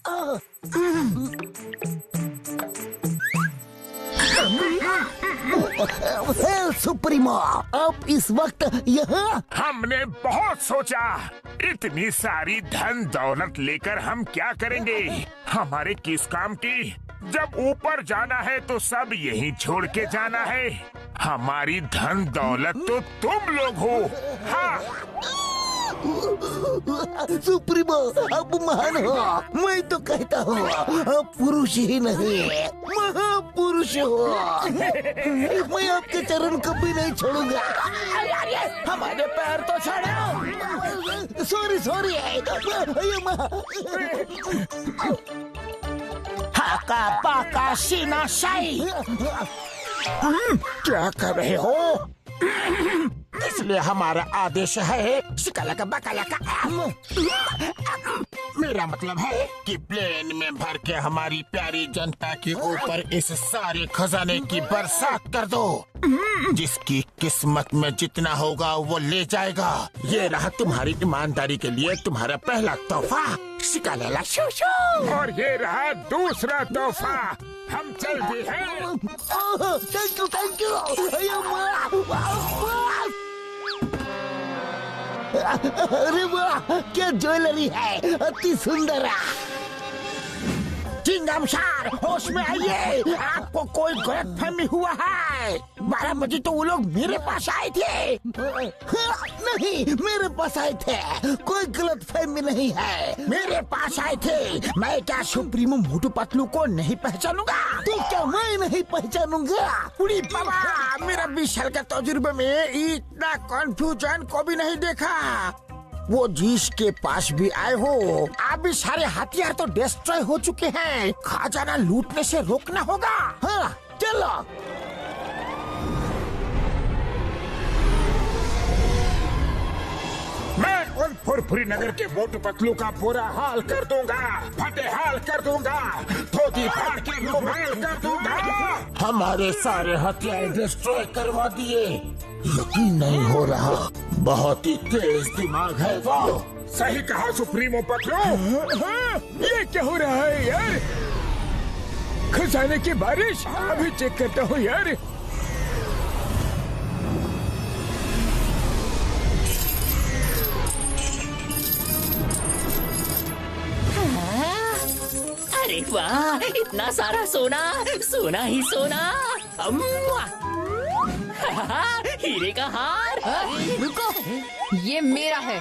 सुप्रीमो, आप इस वक्त यहाँ? हमने बहुत सोचा, इतनी सारी धन दौलत लेकर हम क्या करेंगे? हमारे किस काम की? जब ऊपर जाना है तो सब यहीं छोड़ के जाना है। हमारी धन दौलत तो तुम लोग हो। हाँ। सुप्रीमो, आप महान हो। मैं तो कहता हूँ आप पुरुष ही नहीं, महापुरुष हो। मैं आपके चरण कभी नहीं छोड़ूंगा। हमारे पैर तो छोड़ो। सॉरी हाका पाका सीना शाही। क्या कर रहे हो? इसलिए हमारा आदेश है शिकालाका बकालाका। मेरा मतलब है कि प्लेन में भर के हमारी प्यारी जनता के ऊपर इस सारे खजाने की बरसात कर दो। जिसकी किस्मत में जितना होगा वो ले जाएगा। ये रहा तुम्हारी ईमानदारी के लिए तुम्हारा पहला तोहफा। शिकालाला शूशू। और ये रहा दूसरा तोहफा। हम चलते हैं। Thank you. अरे वाह, क्या ज्वेलरी है, अति सुंदर। चिंगमशार, होश में आइए, आपको कोई गलतफहमी हुआ है। 12 बजे तो वो लोग मेरे पास आए थे। नहीं, मेरे पास आए थे, कोई गलतफहमी नहीं है, मेरे पास आए थे। मैं क्या सुप्रीमो मोटू पतलू को नहीं पहचानूंगा? तो क्या मैं नहीं पहचानूंगा? उड़ी बाबा, मेरा 20 साल का तजुर्बे में इतना कंफ्यूजन को भी नहीं देखा। वो जिसके पास भी आए हो, अभी सारे हथियार तो डिस्ट्रॉय हो चुके हैं। खजाना लूटने से रोकना होगा। हाँ, चलो। मैं उन फुरफुरी नगर के मोटू पतलू का बुरा हाल कर दूंगा, फटे हाल कर दूंगा, धोती फाड़ के मुहाल कर दूंगा। हमारे सारे हथियार डिस्ट्रॉय करवा दिए। यकीन नहीं हो रहा, बहुत ही तेज दिमाग है वो। सही कहा सुप्रीमो पतलू। ये क्या हो रहा है यार? खजाने की बारिश, अभी चेक करता हूँ यार। अरे वाह, इतना सारा सोना, सोना ही सोना। अम्मा! हीरे का हार। रुको, ये मेरा है।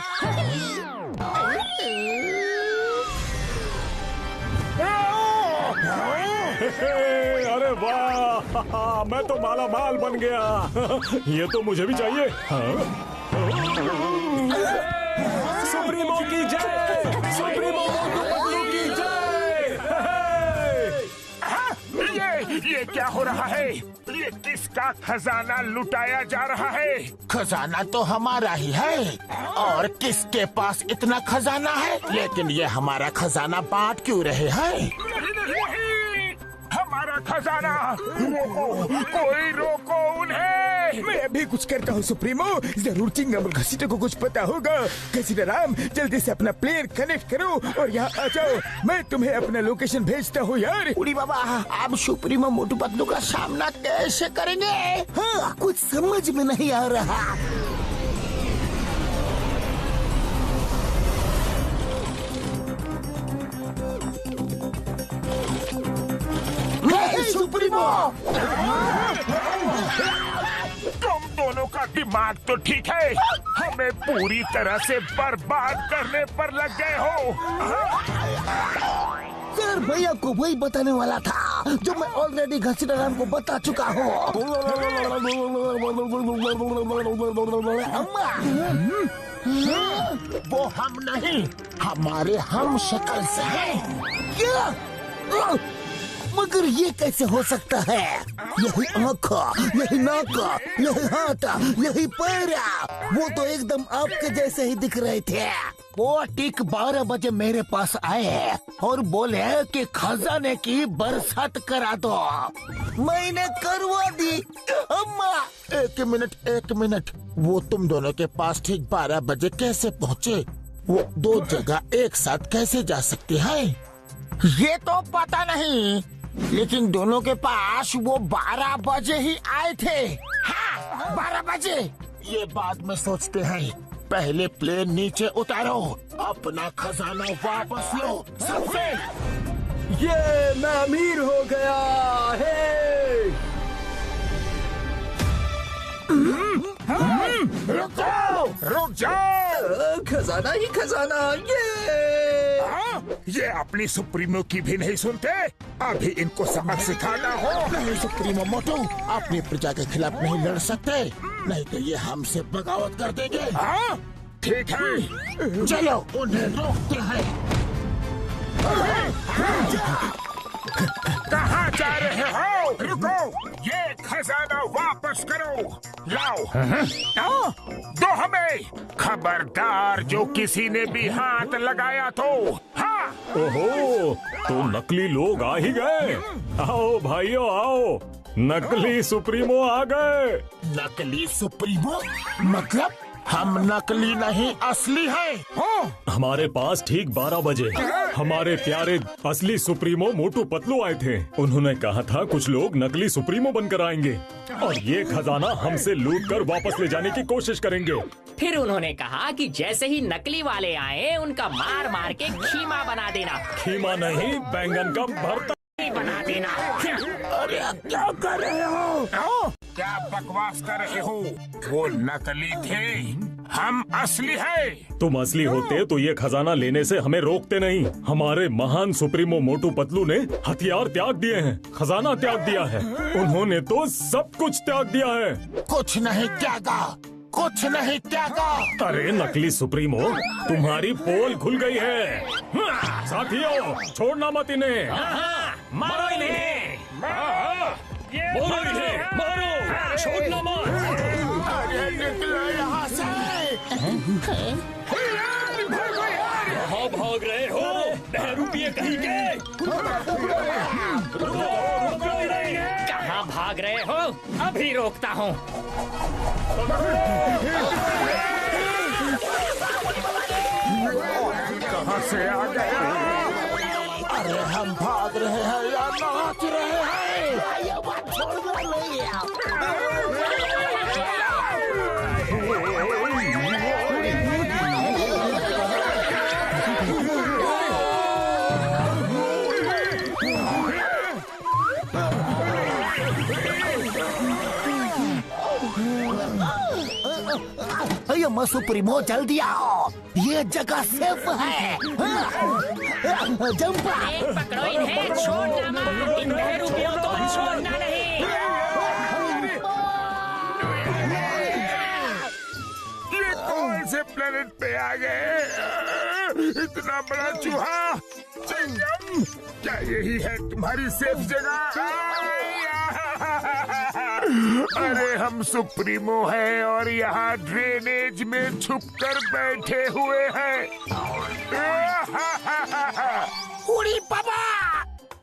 अरे वाह, मैं तो माला माल बन गया। ये तो मुझे भी चाहिए। सुप्रीमो की जय, सुप्रीमो मोटू पतलू की जय। ये क्या हो रहा है? ये किसका खजाना लुटाया जा रहा है? खजाना तो हमारा ही है, और किसके पास इतना खजाना है? लेकिन ये हमारा खजाना बांट क्यों रहे हैं? हमारा खजाना रोको, कोई रोको उन्हें। मैं अभी कुछ करता हूँ सुप्रीमो, जरूर चिंगम घसीटे को कुछ पता होगा। घसीटा राम, जल्दी से अपना प्लेयर कनेक्ट करो और यहाँ आ जाओ। मैं तुम्हें अपना लोकेशन भेजता हूँ यार। उड़ी बाबा, आप सुप्रीमो मोटू पतलू का सामना कैसे करेंगे? हाँ, कुछ समझ में नहीं आ रहा। सुप्रीमो, तुम दोनों का दिमाग तो ठीक है, हमें पूरी तरह से बर्बाद करने पर लग गए हो। सर, भैया को वही बताने वाला था जो मैं ऑलरेडी घसीटा राम को बता चुका हूँ। अम्मा, वो हम नहीं, हमारे हम शक्ल से हैं। क्या? मगर ये कैसे हो सकता है? यही आँख, यही नाक, यही हाथ, यही पैर, वो तो एकदम आपके जैसे ही दिख रहे थे। वो ठीक 12 बजे मेरे पास आए और बोले कि खजाने की बरसात करा दो। मैंने करवा दी। अम्मा, एक मिनट, वो तुम दोनों के पास ठीक 12 बजे कैसे पहुँचे? वो 2 जगह एक साथ कैसे जा सकते हैं? ये तो पता नहीं, लेकिन दोनों के पास वो 12 बजे ही आए थे। हाँ, 12 बजे। ये बाद में सोचते हैं, पहले प्लेन नीचे उतारो, अपना खजाना वापस लो सबसे। ये मैं अमीर हो गया है। रुक जाओ। खजाना ही खजाना। ये अपनी सुप्रीमो की भी नहीं सुनते। अभी इनको सबक सिखाना हो। नहीं सुप्रीमो मोटू, अपनी प्रजा के खिलाफ नहीं लड़ सकते, नहीं तो ये हमसे बगावत कर देंगे। हाँ, ठीक है, चलो उन्हें रोकते हैं। कहाँ जा रहे हो? रुको, ये खजाना वापस करो। लाओ, दो हमें। खबरदार, जो किसी ने भी हाथ लगाया तो। हाँ। ओहो, तो नकली लोग आ ही गए। आओ भाइयों आओ, नकली सुप्रीमो आ गए। नकली सुप्रीमो? मतलब हम नकली नहीं, असली हैं। हमारे पास ठीक 12 बजे हमारे प्यारे असली सुप्रीमो मोटू पतलू आए थे। उन्होंने कहा था कुछ लोग नकली सुप्रीमो बनकर आएंगे और ये खजाना हमसे लूट कर वापस ले जाने की कोशिश करेंगे। फिर उन्होंने कहा कि जैसे ही नकली वाले आए उनका मार मार के खीमा बना देना। खीमा नहीं, बैंगन का भरता बना देना। अरे क्या कर रहे हो? क्या बकवास कर रहे हो? वो नकली थे, हम असली है। तुम असली होते तो ये खजाना लेने से हमें रोकते नहीं। हमारे महान सुप्रीमो मोटू पतलू ने हथियार त्याग दिए हैं, खजाना त्याग दिया है। उन्होंने तो सब कुछ त्याग दिया है। कुछ नहीं त्यागा, कुछ नहीं त्यागा। अरे नकली सुप्रीमो, तुम्हारी पोल खुल गई है। साथियों, छोड़ना मत इन्हें। मारो इन्हें। मारो इन्हें, मारो, छोड़ना मत। अरे निकलो यहाँ से। कहाँ भाग रहे हो बहरूपिये कहीं के? कहाँ भाग रहे हो? अभी रोकता हूँ। कहाँ से आ गया? अरे हम भाग रहे हैं या नाच रहे हैं? ये बात छोड़ दो भैया। सुप्रीमो जल्दी आओ, ये जगह सेफ है। जंप। पकड़ो इन्हें, छोड़ना मत। इन बहरूपियों को छोड़ना नहीं। ये कौन से प्लेनेट पे आ गए? इतना बड़ा चूहा। चिंगम, क्या यही है तुम्हारी सेफ जगह? अरे हम सुप्रीमो हैं और यहाँ ड्रेनेज में छुपकर बैठे हुए हैं। उड़ी बाबा,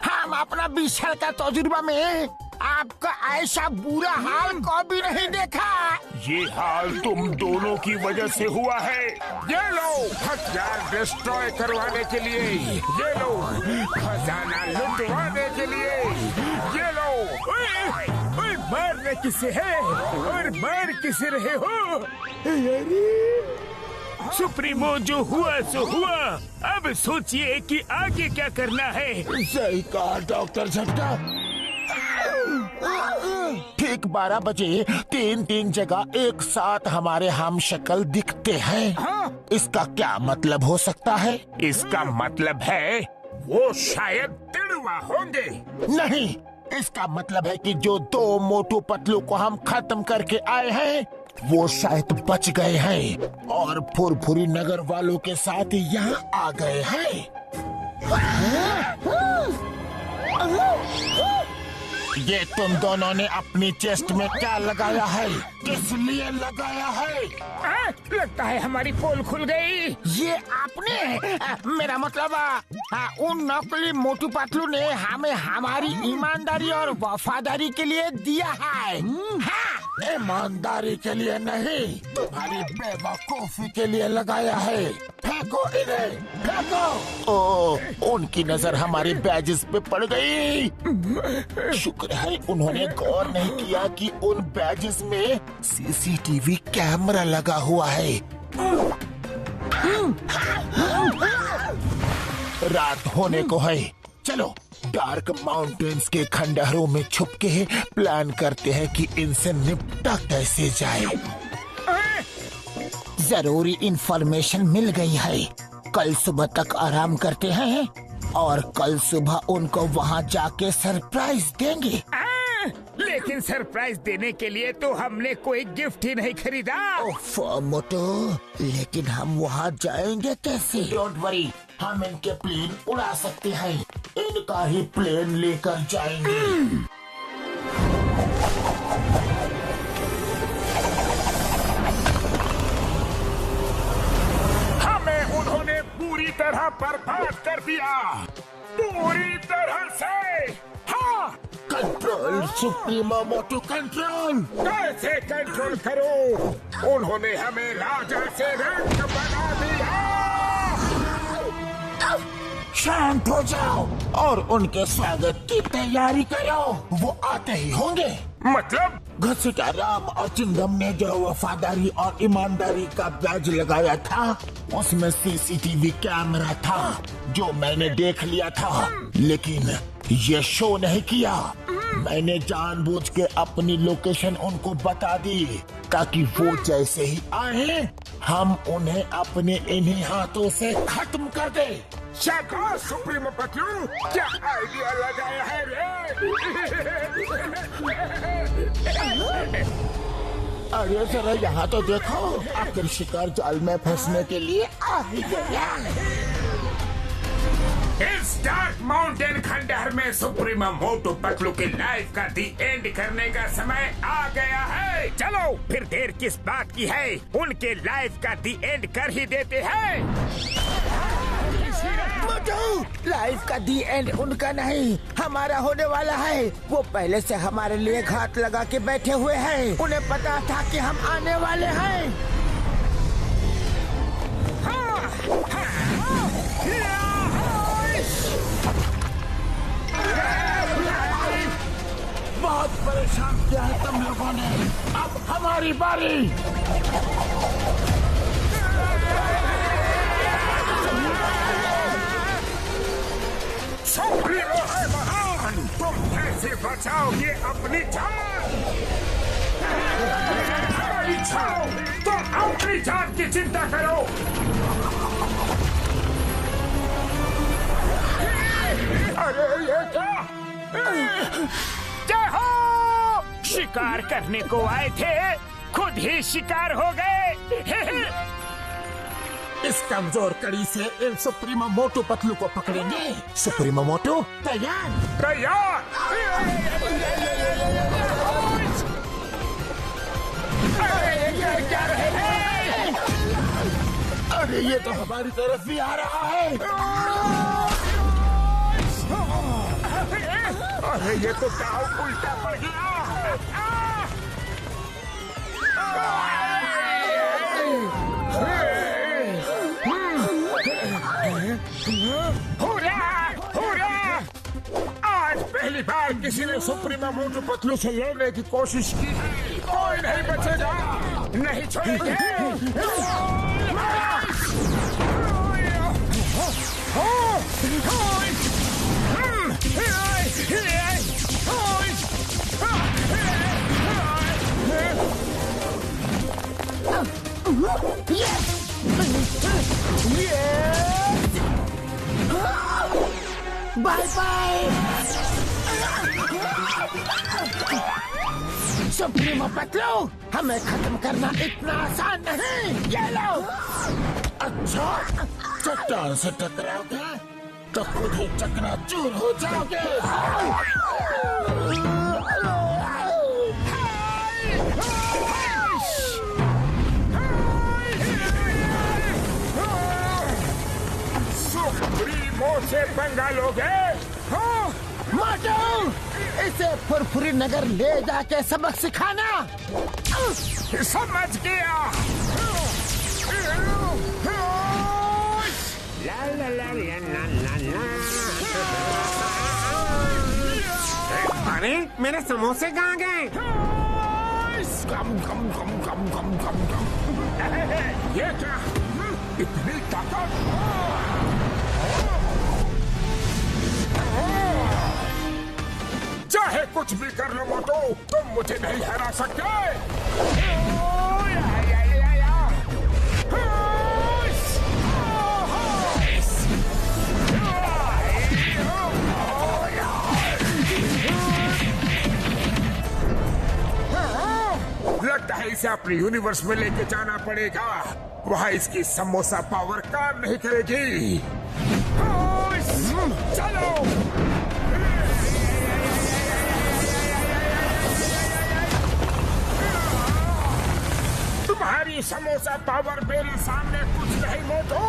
हम अपना 20 साल का तजुर्बा में आपका ऐसा बुरा हाल कभी नहीं देखा। ये हाल तुम दोनों की वजह से हुआ है। ये लो हथियार डिस्ट्रॉय करवाने के लिए, ये लो खजाना लुटवाने के लिए, ये लो। ओए, मारने किसे है और मार किसे रहे हो? सुप्रीमो जो हुआ सो हुआ, अब सोचिए कि आगे क्या करना है। सही कहा डॉक्टर झटका। ठीक 12 बजे 3 जगह एक साथ हमारे हम शक्ल दिखते हैं। हाँ? इसका क्या मतलब हो सकता है? इसका मतलब है वो शायद तिड़वा होंगे। नहीं, इसका मतलब है कि जो 2 मोटू पतलू को हम खत्म करके आए हैं वो शायद बच गए हैं और फुरफुरी नगर वालों के साथ यहाँ आ गए हैं। ये तुम दोनों ने अपनी चेस्ट में क्या लगाया है? किस लिए लगाया है? लगता है हमारी पोल खुल गई। ये आपने? मेरा मतलब उन नकली मोटू पतलू ने हमें हमारी ईमानदारी और वफादारी के लिए दिया है। हाँ, ईमानदारी के लिए नहीं, तुम्हारी बेवकूफी के लिए लगाया है। फेंको इन्हें, फेंको। ओ, उनकी नजर हमारे बैजेस पे पड़ गई। शुक्र है उन्होंने गौर नहीं किया कि उन बैजेस में सीसीटीवी कैमरा लगा हुआ है। रात होने को है, चलो डार्क माउंटेन्स के खंडहरों में छुप के प्लान करते हैं कि इनसे निपटा कैसे जाए। जरूरी इंफॉर्मेशन मिल गई है। कल सुबह तक आराम करते हैं और कल सुबह उनको वहाँ जाके सरप्राइज देंगे। लेकिन सरप्राइज देने के लिए तो हमने कोई गिफ्ट ही नहीं खरीदा। मोटो, लेकिन हम वहाँ जाएंगे कैसे? डोंट वरी, हम इनके प्लेन उड़ा सकते हैं। इनका ही प्लेन लेकर जाएंगे। हमें उन्होंने पूरी तरह बर्बाद कर दिया, पूरी तरह से। हाँ, कंट्रोल सुप्रीमो मोटू, कंट्रोल। कैसे कंट्रोल करो? उन्होंने हमें राजा से रंग बना दिया। शांत हो जाओ और उनके स्वागत की तैयारी करो, वो आते ही होंगे। मतलब घसीटा राम और चिंगम ने जो वफादारी और ईमानदारी का बैज लगाया था, उसमें सीसीटीवी कैमरा था जो मैंने देख लिया था, लेकिन ये शो नहीं किया। मैंने जानबूझ के अपनी लोकेशन उनको बता दी ताकि वो जैसे ही आए हम उन्हें अपने इन्हीं हाथों से खत्म कर दे। शाबाश सुप्रीमो पतलू, क्या आइडिया लगाया है रे। अरे जरा यहाँ तो देखो, आखिर शिकार जाल में फंसने के लिए आ ही गया। इस डार्क माउंटेन खंडहर में सुप्रीमो मोटू पतलू की लाइफ का दी एंड करने का समय आ गया है। चलो फिर देर किस बात की है, उनके लाइफ का दी एंड कर ही देते हैं। मोटू, लाइफ का दी एंड उनका नहीं हमारा होने वाला है। वो पहले से हमारे लिए घात लगा के बैठे हुए हैं। उन्हें पता था कि हम आने वाले हैं। बहुत परेशान किया है तुम लोगों ने, अब हमारी बारी। सुप्रीमो है महान, तुम कैसे बचाओगे अपनी जान? तुम अपनी जान की चिंता करो। अरे ये क्या? जय हो! शिकार करने को आए थे, खुद ही शिकार हो गए। इस कमजोर कड़ी से इन सुप्रीमो मोटू पतलू को पकड़ेंगे। सुप्रीमो मोटू तैयार? तैयार। अरे ये तो हमारी तरफ भी आ रहा है। अरे ये तो दाव उल्टा पड़ गया। आज पहली बार किसी ने सुप्रीमो मोटू पतलू से लड़ने की कोशिश की है। कोई नहीं बचेगा, नहीं छोड़ेंगे। बाय बाय सुप्रीमो पतलू, हमें खत्म करना इतना आसान नहीं। ये लो। अच्छा, चट्टान से टकराओगे तो खुद ही चकनाचूर हो जाओगे। सुप्रीमो से पंगा लोगे? मोटू, इसे फुरफुरी नगर ले जाके सबक सिखाना। समझ गया। अरे मेरे समोसे कहाँ गए? ये क्या? इतनी ताकत? चाहे कुछ भी कर लो मोटू, तुम मुझे नहीं हरा सकते। लगता है इसे अपने यूनिवर्स में लेके जाना पड़ेगा। वहाँ इसकी समोसा पावर काम नहीं करेगी। चलो। तुम्हारी समोसा पावर मेरे सामने कुछ नहीं मोटू।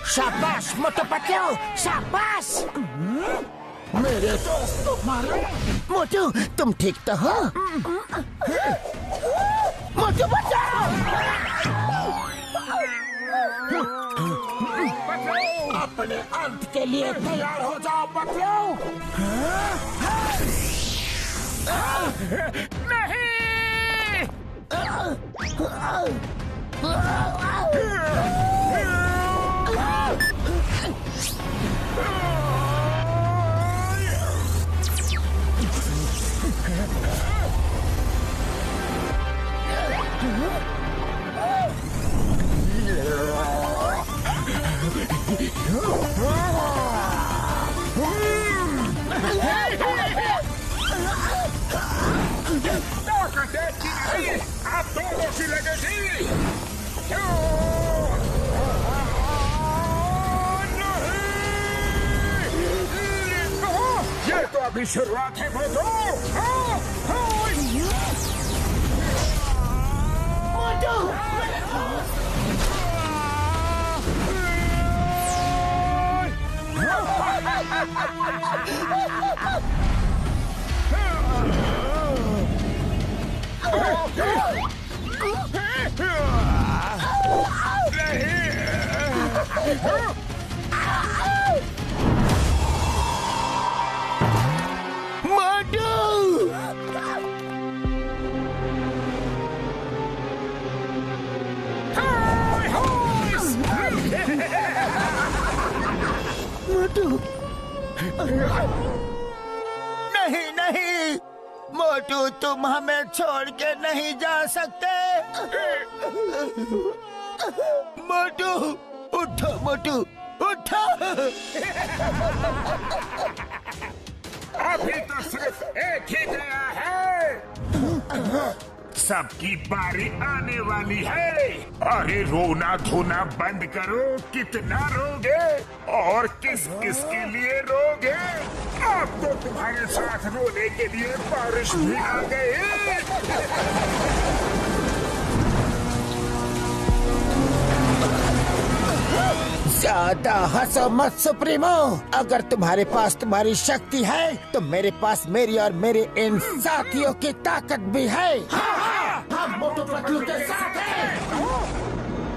शाबाश मोटू पतलू, शाबाश। मेरे दोस्त को मारो। मोटू, तुम ठीक तो हो? मोटू बचाओ। अब अपने अंत के लिए तैयार हो जाओ पतलू। नहीं। आप दोनों की लगेगी। ये तो अभी शुरुआत है मोटू। नहीं नहीं मोटू, तुम हमें छोड़ के नहीं जा सकते। मोटू उठो, मोटू उठो। अभी तो सिर्फ एक ही गया है। सबकी बारी आने वाली है। अरे रोना धोना बंद करो। कितना रोगे और किस किस के लिए रोगे? अब तो तुम्हारे साथ रोने के लिए बारिश भी आ गई। ज्यादा हंसो मत सुप्रीमो। अगर तुम्हारे पास तुम्हारी शक्ति है तो मेरे पास मेरी और मेरे इन साथियों की ताकत भी है। हम मोटू पतलू के साथ हैं।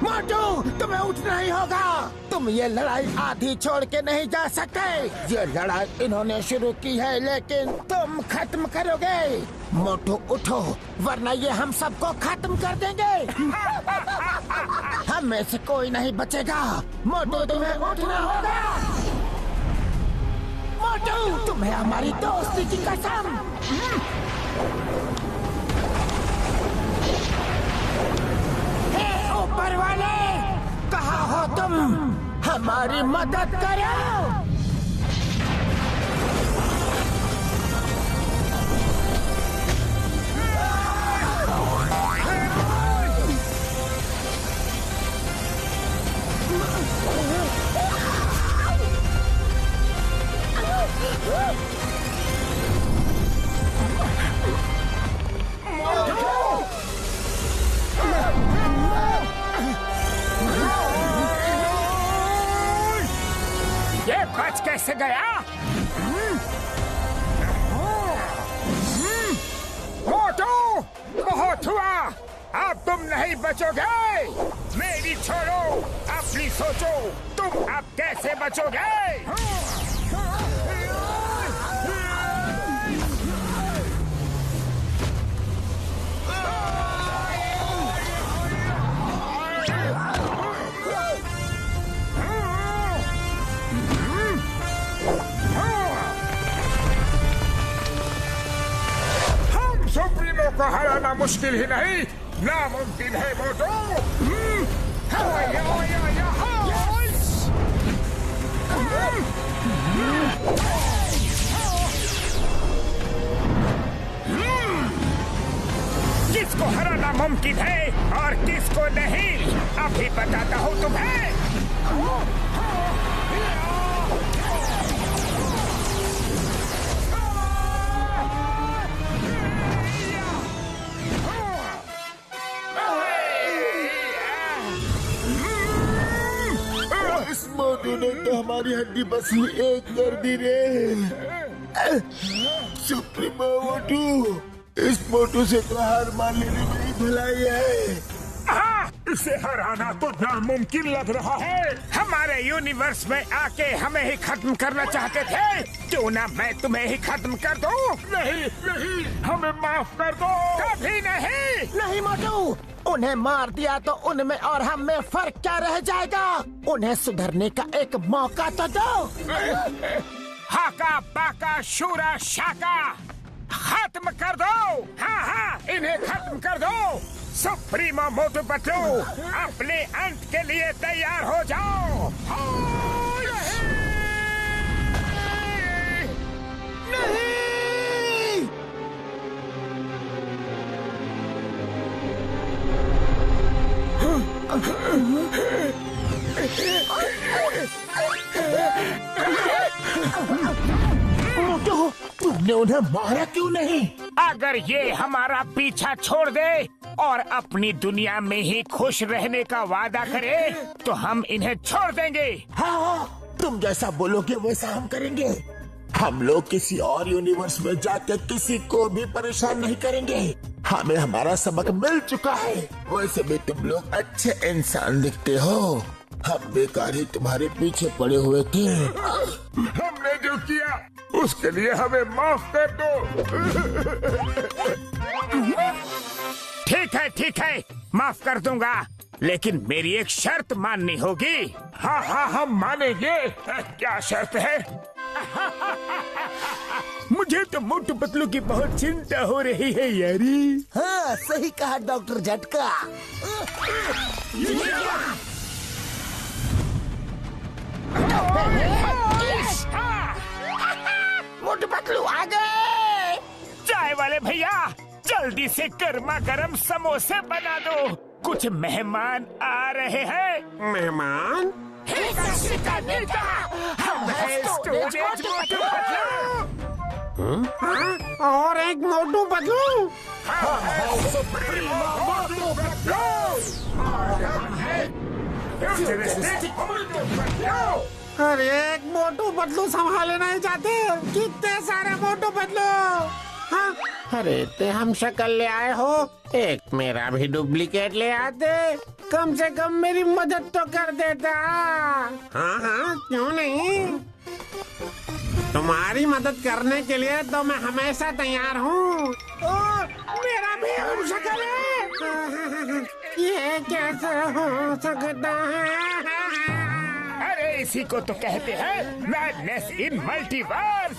मोटू, तुम्हें उठना ही होगा। तुम ये लड़ाई आधी छोड़ के नहीं जा सकते। ये लड़ाई इन्होंने शुरू की है लेकिन तुम खत्म करोगे। मोटू उठो, वरना ये हम सबको खत्म कर देंगे। हम में से कोई नहीं बचेगा। मोटू, तुम्हें उठना होगा। मोटू, तुम्हें हमारी दोस्ती की कसम। हे ऊपर वाले, कहाँ हो तुम? हमारी मदद करो। ये बच कैसे गया? मोटू, बहुत हुआ। अब तुम नहीं बचोगे। मेरी छोड़ो, अपनी सोचो। तुम अब कैसे बचोगे? सुप्रीमो को हराना मुश्किल ही नहीं, नामुमकिन है मोटू। किसको हराना मुमकिन है और किसको नहीं, अभी बताता हूँ तुम्हें। इस मोटू ने तो हमारी हड्डी पसली एक कर दी रे। सुप्रीमो मोटू, इस मोटू से तो हार मान लेने में ही भलाई है। इसे हराना तो नामुमकिन लग रहा है। हमारे यूनिवर्स में आके हमें ही खत्म करना चाहते थे, क्यों ना मैं तुम्हें ही खत्म कर दूं? नहीं नहीं, हमें माफ कर दो। कभी नहीं। नहीं मोटू, उन्हें मार दिया तो उनमें और हम में फर्क क्या रह जाएगा? उन्हें सुधरने का एक मौका तो दो। हाका बाका शूरा शाका खत्म कर दो। हाँ हाँ, इन्हें खत्म कर दो। सुप्रीमो मोटू पतलू, अपने अंत के लिए तैयार हो जाओ। नहीं। मोटू, तुमने उन्हें मारा क्यों नहीं? अगर ये हमारा पीछा छोड़ दे और अपनी दुनिया में ही खुश रहने का वादा करे तो हम इन्हें छोड़ देंगे। हाँ, तुम जैसा बोलोगे वैसा हम करेंगे। हम लोग किसी और यूनिवर्स में जाकर किसी को भी परेशान नहीं करेंगे। हमें हमारा सबक मिल चुका है। वैसे भी तुम लोग अच्छे इंसान दिखते हो। हम बेकार ही तुम्हारे पीछे पड़े हुए थे। हमने जो किया उसके लिए हमें माफ कर दो। ठीक है, माफ कर दूंगा, लेकिन मेरी एक शर्त माननी होगी। हाँ हाँ, हम मानेंगे। क्या शर्त है? मुझे तो मोटू पतलू की बहुत चिंता हो रही है यारी। हाँ, सही कहा डॉक्टर झटका। मोटू पतलू आ गए। चाय वाले भैया, जल्दी से गर्मा गर्म समोसे बना दो, कुछ मेहमान आ रहे हैं। मेहमान? हम हैं स्टोरेज मोटू पतलू। और एक मोटू पतलू। अरे एक मोटू पतलू संभाले नहीं जाते, कितने सारे मोटू पतलू। हाँ? अरे ते हम शक्ल ले आए हो, एक मेरा भी डुप्लीकेट ले आते, कम से कम मेरी मदद तो कर देता। हाँ हाँ, क्यों नहीं, तुम्हारी मदद करने के लिए तो मैं हमेशा तैयार हूँ। मेरा भी हम शक्ल है, ये कैसे हो सकता है? अरे इसी को तो कहते हैं मैडनेस इन मल्टीवर्स।